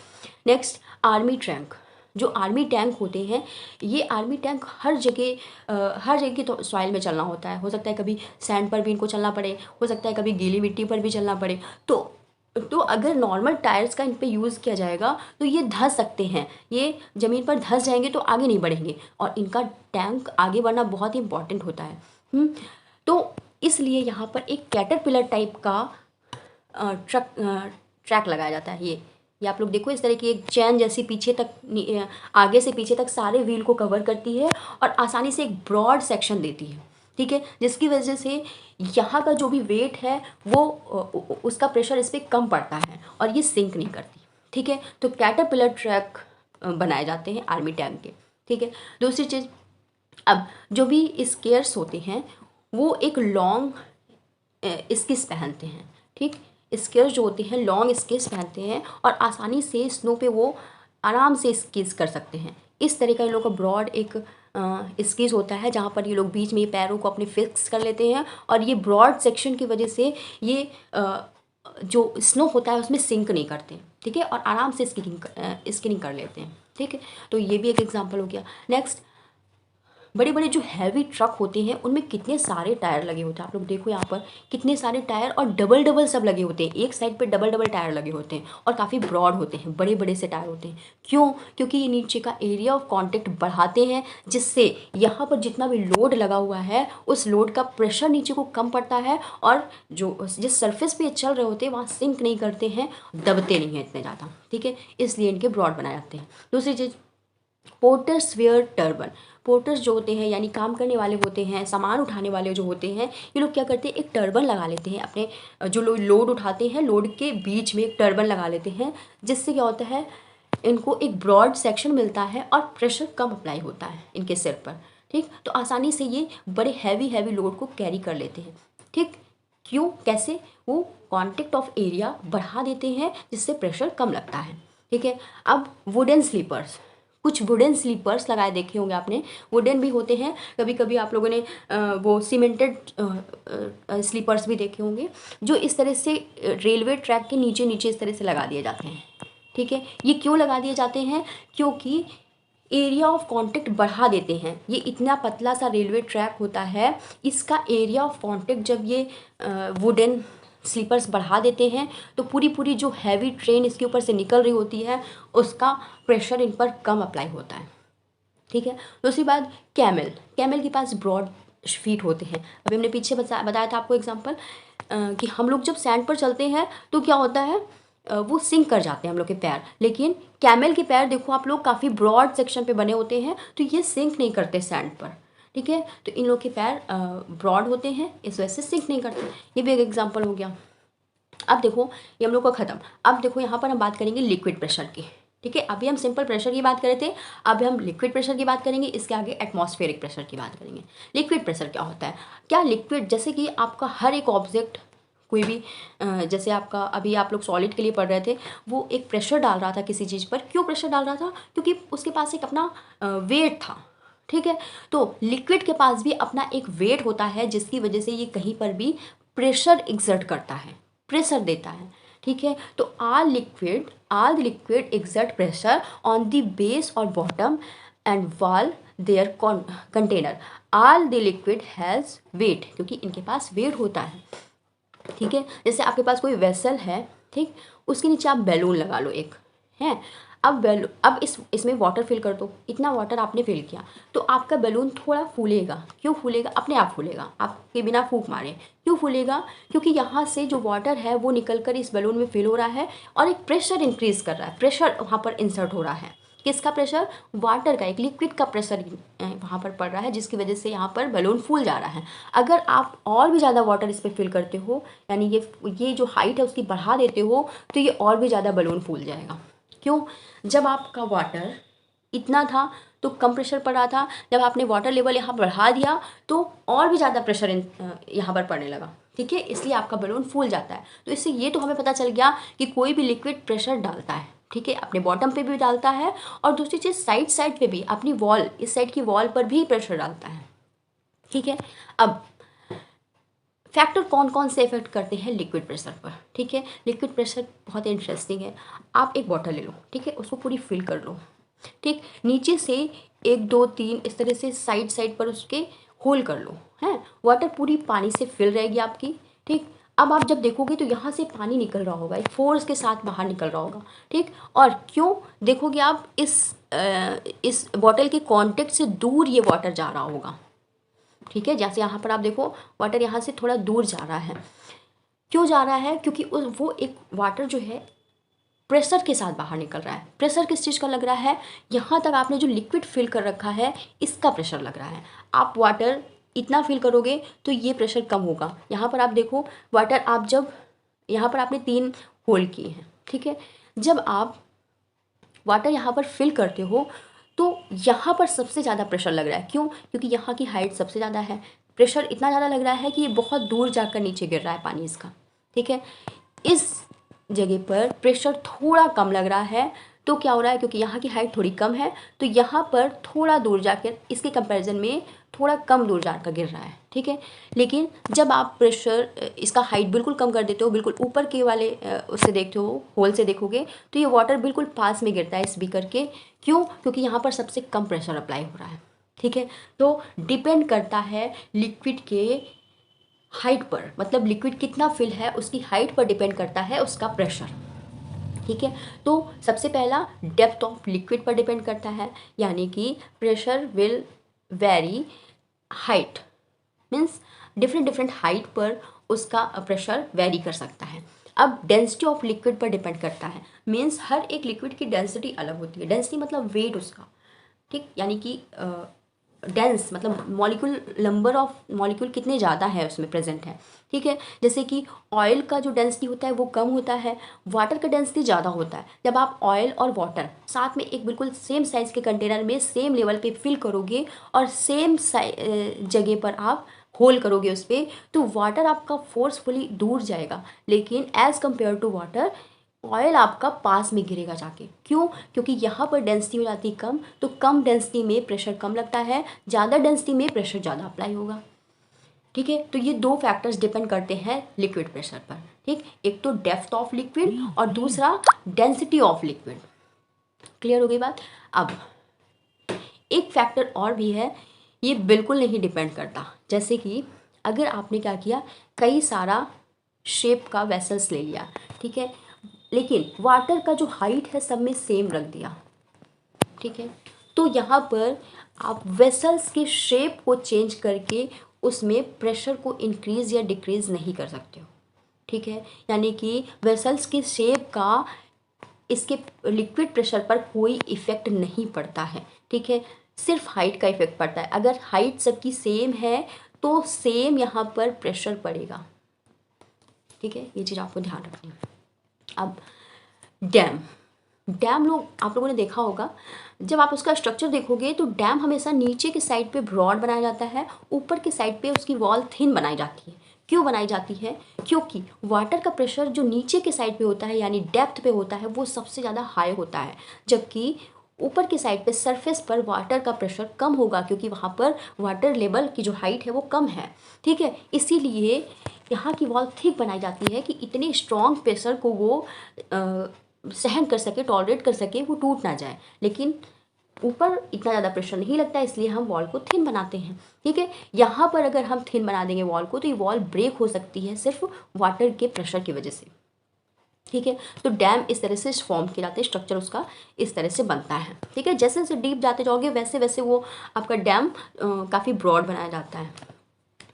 नेक्स्ट, आर्मी टैंक। जो आर्मी टैंक होते हैं, ये आर्मी टैंक हर जगह की तो सॉइल में चलना होता है। हो सकता है कभी सैंड पर भी इनको चलना पड़े, हो सकता है कभी गीली मिट्टी पर भी चलना पड़े। तो अगर नॉर्मल टायर्स का इन पे यूज़ किया जाएगा तो ये धंस सकते हैं, ये ज़मीन पर धंस जाएंगे तो आगे नहीं बढ़ेंगे, और इनका टैंक आगे बढ़ना बहुत ही इंपॉर्टेंट होता है। तो इसलिए यहाँ पर एक कैटरपिलर टाइप का ट्रैक लगाया जाता है। ये आप लोग देखो, इस तरह की एक चैन जैसी पीछे तक, आगे से पीछे तक सारे व्हील को कवर करती है और आसानी से एक ब्रॉड सेक्शन देती है। ठीक है, जिसकी वजह से यहाँ का जो भी वेट है वो उसका प्रेशर इस पर कम पड़ता है और ये सिंक नहीं करती। ठीक है, तो कैटरपिलर ट्रैक बनाए जाते हैं आर्मी टैंक के। ठीक है, दूसरी चीज़, अब जो भी स्केयर्स होते हैं वो एक लॉन्ग स्किस पहनते हैं। ठीक, स्केयर्स जो होते हैं लॉन्ग स्किस पहनते हैं और आसानी से स्नो पे वो आराम से स्कीज कर सकते हैं। इस तरह का इन लोगों का ब्रॉड एक स्कीज होता है, जहाँ पर ये लोग बीच में पैरों को अपने फिक्स कर लेते हैं, और ये ब्रॉड सेक्शन की वजह से ये जो स्नो होता है उसमें सिंक नहीं करते। ठीक है, और आराम से स्किनिंग कर लेते हैं। ठीक है, तो ये भी एक एग्जांपल हो गया। नेक्स्ट, बड़े बड़े जो हैवी ट्रक होते हैं उनमें कितने सारे टायर लगे होते हैं। आप लोग देखो यहाँ पर कितने सारे टायर, और डबल डबल सब लगे होते हैं, एक साइड पे डबल डबल टायर लगे होते हैं और काफ़ी ब्रॉड होते हैं, बड़े बड़े से टायर होते हैं। क्यों, क्योंकि ये नीचे का एरिया ऑफ कांटेक्ट बढ़ाते हैं, जिससे यहाँ पर जितना भी लोड लगा हुआ है उस लोड का प्रेशर नीचे को कम पड़ता है, और जो जिस सर्फेस पे चल रहे होते हैं वहाँ सिंक नहीं करते हैं, दबते नहीं हैं इतने ज़्यादा। ठीक है, इसलिए इनके ब्रॉड बनाए जाते हैं। दूसरी चीज़, पोर्टर्स वेयर टर्बन। पोर्टर्स जो होते हैं यानी काम करने वाले होते हैं, सामान उठाने वाले जो होते हैं, ये लोग क्या करते हैं, एक टर्बन लगा लेते हैं अपने जो लोड उठाते हैं, लोड के बीच में एक टर्बन लगा लेते हैं, जिससे क्या होता है, इनको एक ब्रॉड सेक्शन मिलता है और प्रेशर कम अप्लाई होता है इनके सिर पर। ठीक, तो आसानी से ये बड़े हैवी लोड को कैरी कर लेते हैं। ठीक, क्यों, कैसे? वो कॉन्टेक्ट ऑफ एरिया बढ़ा देते हैं जिससे प्रेशर कम लगता है। ठीक है, अब वुडन स्लीपर्स, कुछ वुडन स्लीपर्स लगाए देखे होंगे आपने, वुडन भी होते हैं, कभी कभी आप लोगों ने वो सीमेंटेड स्लीपर्स भी देखे होंगे, जो इस तरह से रेलवे ट्रैक के नीचे नीचे इस तरह से लगा दिए जाते हैं। ठीक है, ये क्यों लगा दिए जाते हैं? क्योंकि एरिया ऑफ कांटेक्ट बढ़ा देते हैं। ये इतना पतला सा रेलवे ट्रैक होता है, इसका एरिया ऑफ कांटेक्ट जब ये वुडन स्लीपर्स बढ़ा देते हैं तो पूरी पूरी जो हैवी ट्रेन इसके ऊपर से निकल रही होती है उसका प्रेशर इन पर कम अप्लाई होता है। ठीक है, दूसरी बात, कैमल, कैमल के पास ब्रॉड फीट होते हैं। अभी हमने पीछे बताया था आपको एग्जांपल कि हम लोग जब सैंड पर चलते हैं तो क्या होता है, वो सिंक कर जाते हैं हम लोग के पैर, लेकिन कैमल के पैर देखो आप लोग काफ़ी ब्रॉड सेक्शन पे बने होते हैं तो ये सिंक नहीं करते सैंड पर। ठीक है, तो इन लोग के पैर ब्रॉड होते हैं, इस वजह से सिंक नहीं करते। ये भी एक एग्जांपल हो गया। अब देखो ये हम लोग का ख़त्म। अब देखो यहाँ पर हम बात करेंगे लिक्विड प्रेशर की। ठीक है, अभी हम सिंपल प्रेशर की बात कर रहे थे, अब हम लिक्विड प्रेशर की बात करेंगे, इसके आगे एटमॉस्फेरिक प्रेशर की बात करेंगे। लिक्विड प्रेशर क्या होता है? क्या लिक्विड, जैसे कि आपका हर एक ऑब्जेक्ट, कोई भी जैसे आपका अभी आप लोग सॉलिड के लिए पढ़ रहे थे, वो एक प्रेशर डाल रहा था किसी चीज़ पर। क्यों प्रेशर डाल रहा था? क्योंकि उसके पास एक अपना वेट था। ठीक है, तो लिक्विड के पास भी अपना एक वेट होता है जिसकी वजह से ये कहीं पर भी प्रेशर एक्सर्ट करता है, प्रेशर देता है। ठीक है, तो all the liquid exert pressure on the base और bottom and wall their container. All the liquid has weight, क्योंकि इनके पास वेट होता है। ठीक है, जैसे आपके पास कोई वेसल है, ठीक, उसके नीचे आप बैलून लगा लो एक, है। अब इसमें वाटर फिल कर दो, इतना वाटर आपने फिल किया तो आपका बैलून थोड़ा फूलेगा। क्यों फूलेगा? अपने आप फूलेगा, आपके बिना फूंक मारे। क्यों फूलेगा? क्योंकि यहाँ से जो वाटर है वो निकल कर इस बैलून में फिल हो रहा है और एक प्रेशर इंक्रीज कर रहा है, प्रेशर वहाँ पर इंसर्ट हो रहा है। किसका प्रेशर? वाटर का, एक लिक्विड का प्रेशर वहाँ पर पड़ रहा है, जिसकी वजह से यहाँ पर बैलून फूल जा रहा है। अगर आप और भी ज़्यादा वाटर इस पर फिल करते हो, यानी ये जो हाइट है उसकी बढ़ा देते हो, तो ये और भी ज़्यादा बैलून फूल जाएगा। क्यों? जब आपका वाटर इतना था तो कम प्रेशर पड़ रहा था, जब आपने वाटर लेवल यहाँ बढ़ा दिया तो और भी ज़्यादा प्रेशर यहाँ पर पड़ने लगा। ठीक है, इसलिए आपका बैलून फूल जाता है। तो इससे ये तो हमें पता चल गया कि कोई भी लिक्विड प्रेशर डालता है। ठीक है, अपने बॉटम पे भी डालता है और दूसरी चीज़ साइड पे भी, अपनी वॉल, इस साइड की वॉल पर भी प्रेशर डालता है। ठीक है, अब फैक्टर कौन कौन से इफेक्ट करते हैं लिक्विड प्रेशर पर? ठीक है, लिक्विड प्रेशर बहुत इंटरेस्टिंग है। आप एक बॉटल ले लो, ठीक है, उसको पूरी फिल कर लो। ठीक, नीचे से 1 2 3 इस तरह से साइड पर उसके होल कर लो, हैं। वाटर पूरी पानी से फिल रहेगी आपकी। ठीक, अब आप जब देखोगे तो यहाँ से पानी निकल रहा होगा, एक फोर्स के साथ बाहर निकल रहा होगा। ठीक, और क्यों देखोगे आप, इस बॉटल के कॉन्टेक्ट से दूर ये वाटर जा रहा होगा। ठीक है, जैसे यहाँ पर आप देखो वाटर यहाँ से थोड़ा दूर जा रहा है। क्यों जा रहा है? क्योंकि वो एक वाटर जो है प्रेशर के साथ बाहर निकल रहा है। प्रेशर किस चीज़ का लग रहा है? यहाँ तक आपने जो लिक्विड फिल कर रखा है इसका प्रेशर लग रहा है। आप वाटर इतना फिल करोगे तो ये प्रेशर कम होगा। यहाँ पर आप देखो वाटर, आप जब यहाँ पर आपने 3 होल किए हैं, ठीक है, जब आप वाटर यहाँ पर फिल करते हो तो यहाँ पर सबसे ज़्यादा प्रेशर लग रहा है। क्यों? क्योंकि यहाँ की हाइट सबसे ज़्यादा है, प्रेशर इतना ज़्यादा लग रहा है कि ये बहुत दूर जाकर नीचे गिर रहा है पानी इसका। ठीक है, इस जगह पर प्रेशर थोड़ा कम लग रहा है, तो क्या हो रहा है, क्योंकि यहाँ की हाइट थोड़ी कम है तो यहाँ पर थोड़ा दूर जाकर इसके कंपैरिजन में थोड़ा कम दूर जाकर गिर रहा है। ठीक है, लेकिन जब आप प्रेशर इसका हाइट बिल्कुल कम कर देते हो, बिल्कुल ऊपर के वाले उससे देखते हो, होल से देखोगे तो ये वाटर बिल्कुल पास में गिरता है इस बीकर के। क्यों? क्योंकि यहाँ पर सबसे कम प्रेशर अप्लाई हो रहा है। ठीक है, तो डिपेंड करता है लिक्विड के हाइट पर, मतलब लिक्विड कितना फिल है उसकी हाइट पर डिपेंड करता है उसका प्रेशर। ठीक है, तो सबसे पहला डेप्थ ऑफ लिक्विड पर डिपेंड करता है, यानी कि pressure will very, height means different height पर उसका प्रेशर वेरी कर सकता है। अब डेंसिटी ऑफ लिक्विड पर डिपेंड करता है, मीन्स हर एक लिक्विड की डेंसिटी अलग होती है। डेंसिटी मतलब वेट उसका, ठीक, यानी कि डेंस मतलब मॉलिक्यूल, नंबर ऑफ मॉलिक्यूल कितने ज़्यादा है उसमें प्रेजेंट है, ठीक है। जैसे कि ऑयल का जो डेंसिटी होता है वो कम होता है, वाटर का डेंसिटी ज़्यादा होता है। जब आप ऑयल और वाटर साथ में एक बिल्कुल सेम साइज़ के कंटेनर में सेम लेवल पे फिल करोगे और सेम जगह पर आप होल करोगे उस पर, तो वाटर आपका फोर्सफुली दूर जाएगा, लेकिन as compared to water oil आपका पास में गिरेगा जाके। क्यों? क्योंकि यहाँ पर डेंसिटी हो जाती है कम, तो कम डेंसिटी में प्रेशर कम लगता है, ज़्यादा डेंसिटी में प्रेशर ज़्यादा अप्लाई होगा, ठीक है। तो ये दो फैक्टर्स डिपेंड करते हैं लिक्विड प्रेशर पर, ठीक। एक तो डेप्थ ऑफ लिक्विड और दूसरा डेंसिटी ऑफ लिक्विड। क्लियर हो गई बात। अब एक फैक्टर और भी है, ये बिल्कुल नहीं डिपेंड करता। जैसे कि अगर आपने क्या किया, कई सारा शेप का वेसल्स ले लिया, ठीक है, लेकिन वाटर का जो हाइट है सब में सेम रख दिया, ठीक है, तो यहाँ पर आप वेसल्स के शेप को चेंज करके उसमें प्रेशर को इंक्रीज या डिक्रीज नहीं कर सकते हो, ठीक है। यानी कि वेसल्स के शेप का इसके लिक्विड प्रेशर पर कोई इफ़ेक्ट नहीं पड़ता है, ठीक है, सिर्फ हाइट का इफेक्ट पड़ता है। अगर हाइट सबकी सेम है तो सेम यहाँ पर प्रेशर पड़ेगा, ठीक है, ये चीज़ आपको ध्यान रखनी है। अब डैम, डैम आप लोगों ने देखा होगा, जब आप उसका स्ट्रक्चर देखोगे तो डैम हमेशा नीचे के साइड पे ब्रॉड बनाया जाता है, ऊपर के साइड पे उसकी वॉल थिन बनाई जाती है। क्यों बनाई जाती है? क्योंकि वाटर का प्रेशर जो नीचे के साइड पे होता है यानी डेप्थ पे होता है वो सबसे ज़्यादा हाई होता है, जबकि ऊपर के साइड पे सरफेस पर वाटर का प्रेशर कम होगा, क्योंकि वहाँ पर वाटर लेवल की जो हाइट है वो कम है, ठीक है। इसीलिए यहाँ की वॉल थिक बनाई जाती है कि इतने स्ट्रॉन्ग प्रेशर को वो सहन कर सके, टॉलरेट कर सके, वो टूट ना जाए। लेकिन ऊपर इतना ज़्यादा प्रेशर नहीं लगता, इसलिए हम वॉल को थिन बनाते हैं, ठीक है। यहाँ पर अगर हम थिन बना देंगे वॉल को तो ये वॉल ब्रेक हो सकती है सिर्फ वाटर के प्रेशर की वजह से, ठीक है। तो डैम इस तरह से फॉर्म किया जाता है, स्ट्रक्चर उसका इस तरह से बनता है, ठीक है। जैसे जैसे डीप जाते जाओगे वैसे वैसे वो आपका डैम काफ़ी ब्रॉड बनाया जाता है।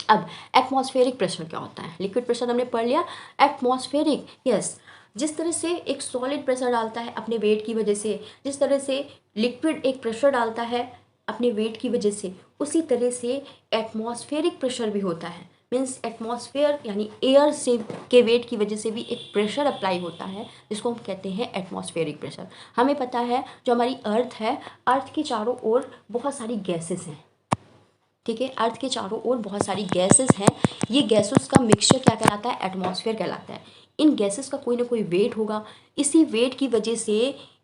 अब एटमॉस्फेरिक प्रेशर क्या होता है? लिक्विड प्रेशर हमने पढ़ लिया। एटमॉस्फेरिक, यस, जिस तरह से एक सॉलिड प्रेशर डालता है अपने वेट की वजह से, जिस तरह से लिक्विड एक प्रेशर डालता है अपने वेट की वजह से, उसी तरह से एटमॉस्फेरिक प्रेशर भी होता है। मीन्स एटमॉस्फेयर यानी एयर से के वेट की वजह से भी एक प्रेशर अप्लाई होता है, जिसको हम कहते हैं एटमॉस्फेरिक प्रेशर। हमें पता है जो हमारी अर्थ है, अर्थ के चारों ओर बहुत सारी गैसेस हैं, ठीक है। अर्थ के चारों ओर बहुत सारी गैसेस हैं। ये गैसेस का मिक्सचर क्या कहलाता है? एटमॉस्फेयर कहलाता है। इन गैसेस का कोई ना कोई वेट होगा, इसी वेट की वजह से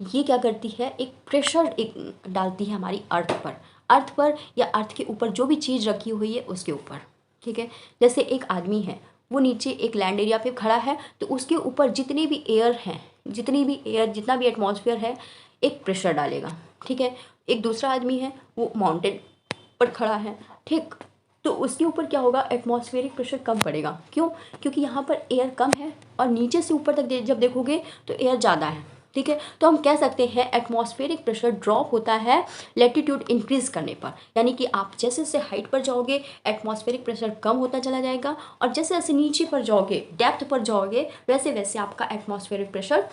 ये क्या करती है, एक प्रेशर एक डालती है हमारी अर्थ पर या अर्थ के ऊपर जो भी चीज़ रखी हुई है उसके ऊपर, ठीक है। जैसे एक आदमी है, वो नीचे एक लैंड एरिया पे खड़ा है, तो उसके ऊपर जितनी भी एयर है, जितना भी एटमॉस्फेयर है, एक प्रेशर डालेगा, ठीक है। एक दूसरा आदमी है, वो माउंटेन पर खड़ा है, ठीक, तो उसके ऊपर क्या होगा, एटमॉस्फेरिक प्रेशर कम पड़ेगा। क्यों? क्योंकि यहाँ पर एयर कम है और नीचे से ऊपर तक जब देखोगे तो एयर ज़्यादा है, ठीक है। तो हम कह सकते हैं एटमॉस्फेरिक प्रेशर ड्रॉप होता है लैटिट्यूड इंक्रीज करने पर, यानी कि आप जैसे जैसे हाइट पर जाओगे एटमॉस्फेरिक प्रेशर कम होता चला जाएगा, और जैसे जैसे नीचे पर जाओगे, डेप्थ पर जाओगे, वैसे वैसे आपका एटमॉस्फेरिक प्रेशर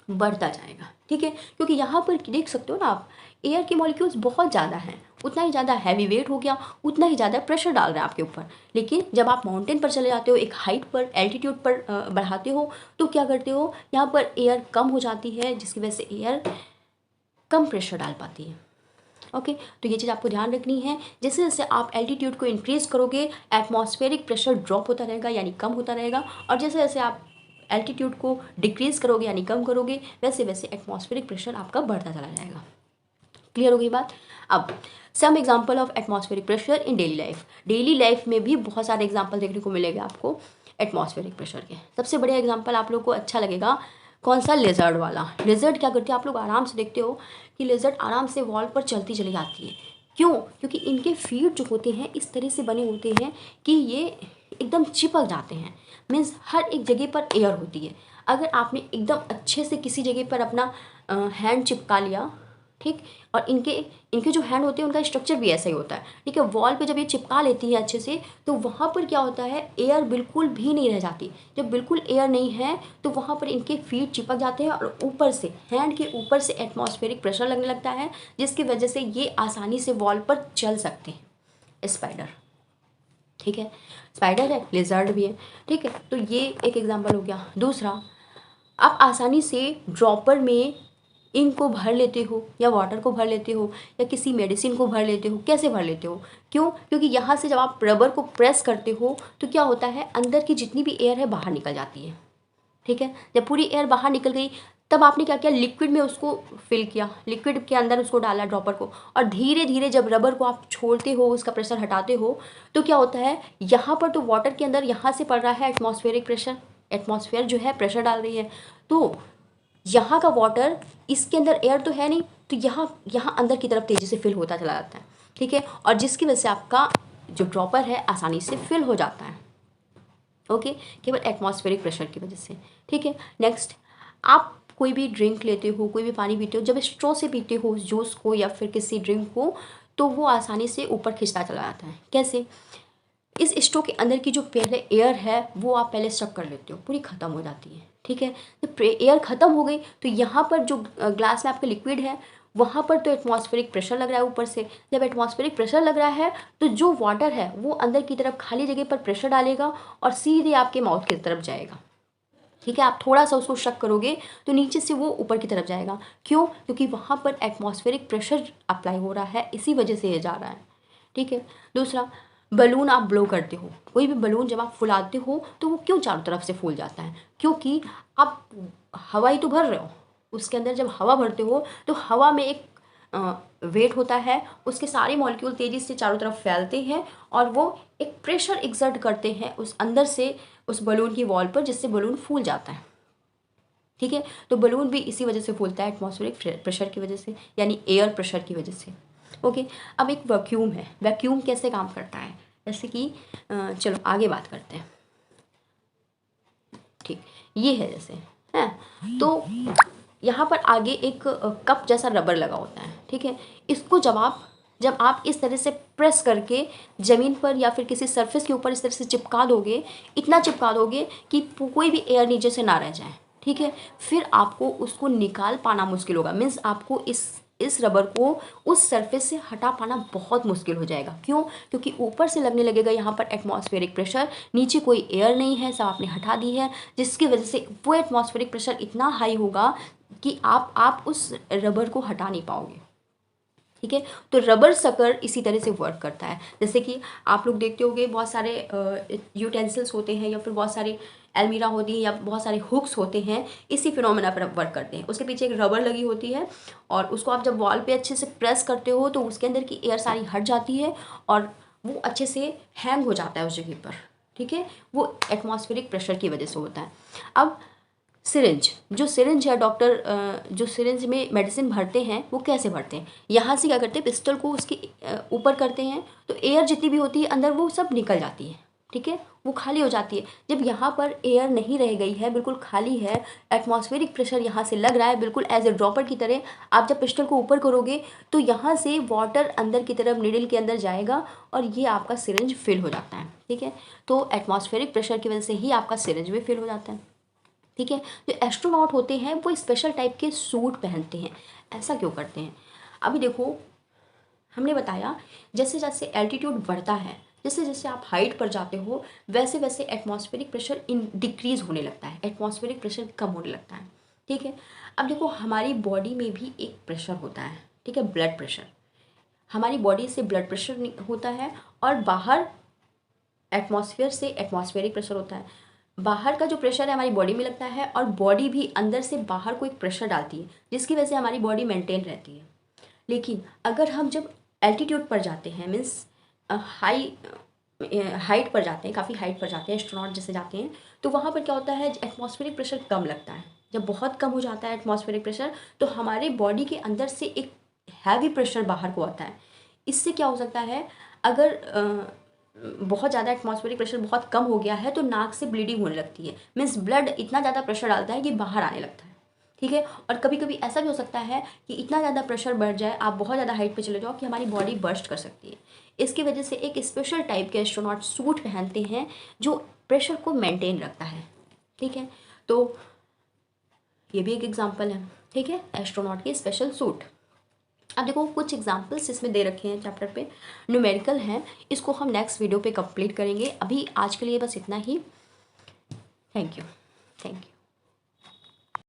बढ़ता जाएगा, ठीक है। क्योंकि यहाँ पर देख सकते हो ना आप, एयर के मॉलिक्यूल्स बहुत ज़्यादा हैं, उतना ही ज़्यादा हैवी वेट हो गया, उतना ही ज़्यादा प्रेशर डाल रहे हैं आपके ऊपर। लेकिन जब आप माउंटेन पर चले जाते हो, एक हाइट पर, एल्टीट्यूड पर बढ़ाते हो, तो क्या करते हो, यहाँ पर एयर कम हो जाती है, जिसकी वजह से एयर कम प्रेशर डाल पाती है, ओके। तो ये चीज़ आपको ध्यान रखनी है। जैसे जैसे आप एल्टीट्यूड को इंक्रीज़ करोगे एटमॉस्फेरिक प्रेशर ड्रॉप होता रहेगा यानी कम होता रहेगा, और जैसे जैसे आप एल्टीट्यूड को डिक्रीज़ करोगे यानी कम करोगे, वैसे वैसे एटमॉस्फेरिक प्रेशर आपका बढ़ता चला जाएगा। क्लियर हो गई बात। अब some example of atmospheric pressure in daily life. Daily life में भी बहुत सारे एग्जाम्पल देखने को मिलेंगे आपको एटमॉस्फेरिक प्रेशर के। सबसे बढ़िया एग्जाम्पल आप लोग को अच्छा लगेगा कौन सा, लेजर्ड वाला। लेजर्ड क्या करती है, आप लोग आराम से देखते हो कि लेजर्ड आराम से वॉल पर चलती चली जाती है। क्यों? क्योंकि इनके फीट जो होते हैं इस तरह से बने होते हैं कि ये एकदम चिपक जाते हैं। मीन्स हर एक जगह पर एयर होती है। अगर आपने एकदम अच्छे से किसी जगह पर अपना हैंड चिपका लिया, ठीक। और इनके इनके जो हैंड होते हैं उनका स्ट्रक्चर भी ऐसा ही होता है, ठीक है। वॉल पे जब ये चिपका लेती है अच्छे से, तो वहाँ पर क्या होता है, एयर बिल्कुल भी नहीं रह जाती। जब बिल्कुल एयर नहीं है तो वहाँ पर इनके फीट चिपक जाते हैं और ऊपर से, हैंड के ऊपर से एटमॉस्फेरिक प्रेशर लगने लगता है, जिसकी वजह से ये आसानी से वॉल पर चल सकते हैं। स्पाइडर, ठीक है, स्पाइडर है, लिजर्ड भी है, ठीक है। तो ये एक एग्जाम्पल हो गया। दूसरा, आप आसानी से ड्रॉपर में इंक को भर लेते हो या वाटर को भर लेते हो या किसी मेडिसिन को भर लेते हो। कैसे भर लेते हो? क्यों? क्योंकि यहाँ से जब आप रबर को प्रेस करते हो तो क्या होता है, अंदर की जितनी भी एयर है बाहर निकल जाती है, ठीक है। जब पूरी एयर बाहर निकल गई, तब आपने क्या किया, लिक्विड में उसको फिल किया, लिक्विड के अंदर उसको डाला ड्रॉपर को, और धीरे धीरे जब रबर को आप छोड़ते हो, उसका प्रेशर हटाते हो, तो क्या होता है, यहाँ पर तो वाटर के अंदर यहाँ से पड़ रहा है एटमॉस्फेरिक प्रेशर, एटमॉस्फेयर जो है प्रेशर डाल रही है, तो यहाँ का वाटर, इसके अंदर एयर तो है नहीं, तो यहाँ यहाँ अंदर की तरफ तेज़ी से फिल होता चला जाता है, ठीक है। और जिसकी वजह से आपका जो ड्रॉपर है आसानी से फिल हो जाता है, ओके, केवल एटमॉस्फेरिक प्रेशर की वजह से, ठीक है। नेक्स्ट, आप कोई भी ड्रिंक लेते हो, कोई भी पानी पीते हो, जब स्ट्रॉ से पीते हो उस जूस को या फिर किसी ड्रिंक को, तो वो आसानी से ऊपर खिंचता चला जाता है। कैसे? इस स्ट्रॉ के अंदर की जो पहले एयर है वो आप पहले सक कर लेते हो, पूरी ख़त्म हो जाती है, ठीक है। जब एयर ख़त्म हो गई तो यहाँ पर जो ग्लास में आपका लिक्विड है, वहाँ पर तो एटमॉस्फेरिक प्रेशर लग रहा है ऊपर से। जब एटमॉस्फेरिक प्रेशर लग रहा है तो जो वाटर है वो अंदर की तरफ खाली जगह पर प्रेशर डालेगा और सीधे आपके माउथ की तरफ जाएगा, ठीक है। आप थोड़ा सा उसको शक करोगे तो नीचे से वो ऊपर की तरफ जाएगा। क्यों? क्योंकि वहाँ पर एटमॉस्फेरिक प्रेशर अप्लाई हो रहा है, इसी वजह से ये जा रहा है, ठीक है। दूसरा, बलून आप ब्लो करते हो, कोई भी बलून जब आप फुलाते हो तो वो क्यों चारों तरफ से फूल जाता है? क्योंकि आप हवा ही तो भर रहे हो, उसके अंदर जब हवा भरते हो तो हवा में एक वेट होता है, उसके सारे मॉलिक्यूल तेज़ी से चारों तरफ फैलते हैं और वो एक प्रेशर एक्सर्ट करते हैं उस अंदर से उस बलून की वॉल पर, जिससे बलून फूल जाता है, ठीक है। तो बलून भी इसी वजह से फूलता है, एटमॉस्फेरिक प्रेशर की वजह से, यानी एयर प्रेशर की वजह से, ओके। अब एक वैक्यूम है, वैक्यूम कैसे काम करता है, जैसे कि चलो आगे बात करते हैं, ठीक। ये है जैसे, है, तो यहाँ पर आगे एक कप जैसा रबर लगा होता है, ठीक है। इसको जब आप इस तरह से प्रेस करके ज़मीन पर या फिर किसी सरफेस के ऊपर इस तरह से चिपका दोगे, इतना चिपका दोगे कि कोई भी एयर नीचे से ना रह जाए, ठीक है। फिर आपको उसको निकाल पाना मुश्किल होगा, मीन्स आपको इस रबर को उस सरफेस से हटा पाना बहुत मुश्किल हो जाएगा। क्यों? क्योंकि ऊपर से लगने लगेगा यहाँ पर एटमॉस्फेरिक प्रेशर, नीचे कोई एयर नहीं है, सब आपने हटा दी है, जिसकी वजह से वो एटमॉस्फेरिक प्रेशर इतना हाई होगा कि आप उस रबर को हटा नहीं पाओगे, ठीक है। तो रबर सकर इसी तरह से वर्क करता है। जैसे कि आप लोग देखते होंगे बहुत सारे यूटेंसिल्स होते हैं या फिर बहुत सारे अलमीरा होती है या बहुत सारे हुक्स होते हैं, इसी फिनोमेना पर वर्क करते हैं। उसके पीछे एक रबर लगी होती है और उसको आप जब वॉल पे अच्छे से प्रेस करते हो तो उसके अंदर की एयर सारी हट जाती है और वो अच्छे से हैंग हो जाता है उस जगह पर, ठीक है। वो एटमॉस्फेरिक प्रेशर की वजह से होता है। अब सिरिंज, जो सिरिंज है, डॉक्टर जो सिरिंज में मेडिसिन भरते हैं वो कैसे भरते हैं, यहाँ से क्या करते हैं, पिस्टल को उसके ऊपर करते हैं तो एयर जितनी भी होती है अंदर वो सब निकल जाती है, ठीक है, वो खाली हो जाती है। जब यहाँ पर एयर नहीं रह गई है, बिल्कुल खाली है, एटमॉस्फेरिक प्रेशर यहाँ से लग रहा है बिल्कुल एज ए ड्रॉपर की तरह, आप जब पिस्टल को ऊपर करोगे तो यहाँ से वाटर अंदर की तरफ निडल के अंदर जाएगा और ये आपका सिरिंज फिल हो जाता है, ठीक है। तो एटमॉस्फेरिक प्रेशर की वजह से ही आपका सिरिंज भी फिल हो जाता है, ठीक है। जो एस्ट्रोनॉट होते हैं वो स्पेशल टाइप के सूट पहनते हैं। ऐसा क्यों करते हैं? अभी देखो, हमने बताया जैसे जैसे एल्टीट्यूड बढ़ता है, जैसे जैसे आप हाइट पर जाते हो, वैसे वैसे एटमॉस्फेरिक प्रेशर डिक्रीज होने लगता है, एटमॉस्फेरिक प्रेशर कम होने लगता है, ठीक है। अब देखो, हमारी बॉडी में भी एक प्रेशर होता है, ठीक है, ब्लड प्रेशर। हमारी बॉडी से ब्लड प्रेशर होता है और बाहर एटमॉस्फेयर से एटमॉस्फेरिक प्रेशर होता है। बाहर का जो प्रेशर है हमारी बॉडी में लगता है और बॉडी भी अंदर से बाहर को एक प्रेशर डालती है, जिसकी वजह से हमारी बॉडी मेंटेन रहती है। लेकिन अगर हम जब एल्टीट्यूड पर जाते हैं, मीन्स हाइट पर जाते हैं, काफ़ी हाइट पर जाते हैं, एस्ट्रोनॉट जैसे जाते हैं, तो वहाँ पर क्या होता है, एटमॉस्फेरिक प्रेशर कम लगता है। जब बहुत कम हो जाता है एटमॉस्फेरिक प्रेशर, तो हमारे बॉडी के अंदर से एक हैवी प्रेशर बाहर को आता है। इससे क्या हो सकता है, अगर बहुत ज़्यादा एटमॉस्फेरिक प्रेशर बहुत कम हो गया है तो नाक से ब्लीडिंग होने लगती है, मीन्स ब्लड इतना ज़्यादा प्रेशर डालता है कि बाहर आने लगता है, ठीक है। और कभी कभी ऐसा भी हो सकता है कि इतना ज़्यादा प्रेशर बढ़ जाए, आप बहुत ज़्यादा हाइट पे चले जाओ कि हमारी बॉडी बर्स्ट कर सकती है। इसकी वजह से एक स्पेशल टाइप के एस्ट्रोनॉट सूट पहनते हैं जो प्रेशर को मेंटेन रखता है, ठीक है। तो ये भी एक एग्जांपल है, ठीक है, एस्ट्रोनॉट की स्पेशल सूट। अब देखो कुछ एग्जांपल्स इसमें दे रखे हैं चैप्टर पे, न्यूमेरिकल हैं, इसको हम नेक्स्ट वीडियो पे कंप्लीट करेंगे। अभी आज के लिए बस इतना ही। Thank you.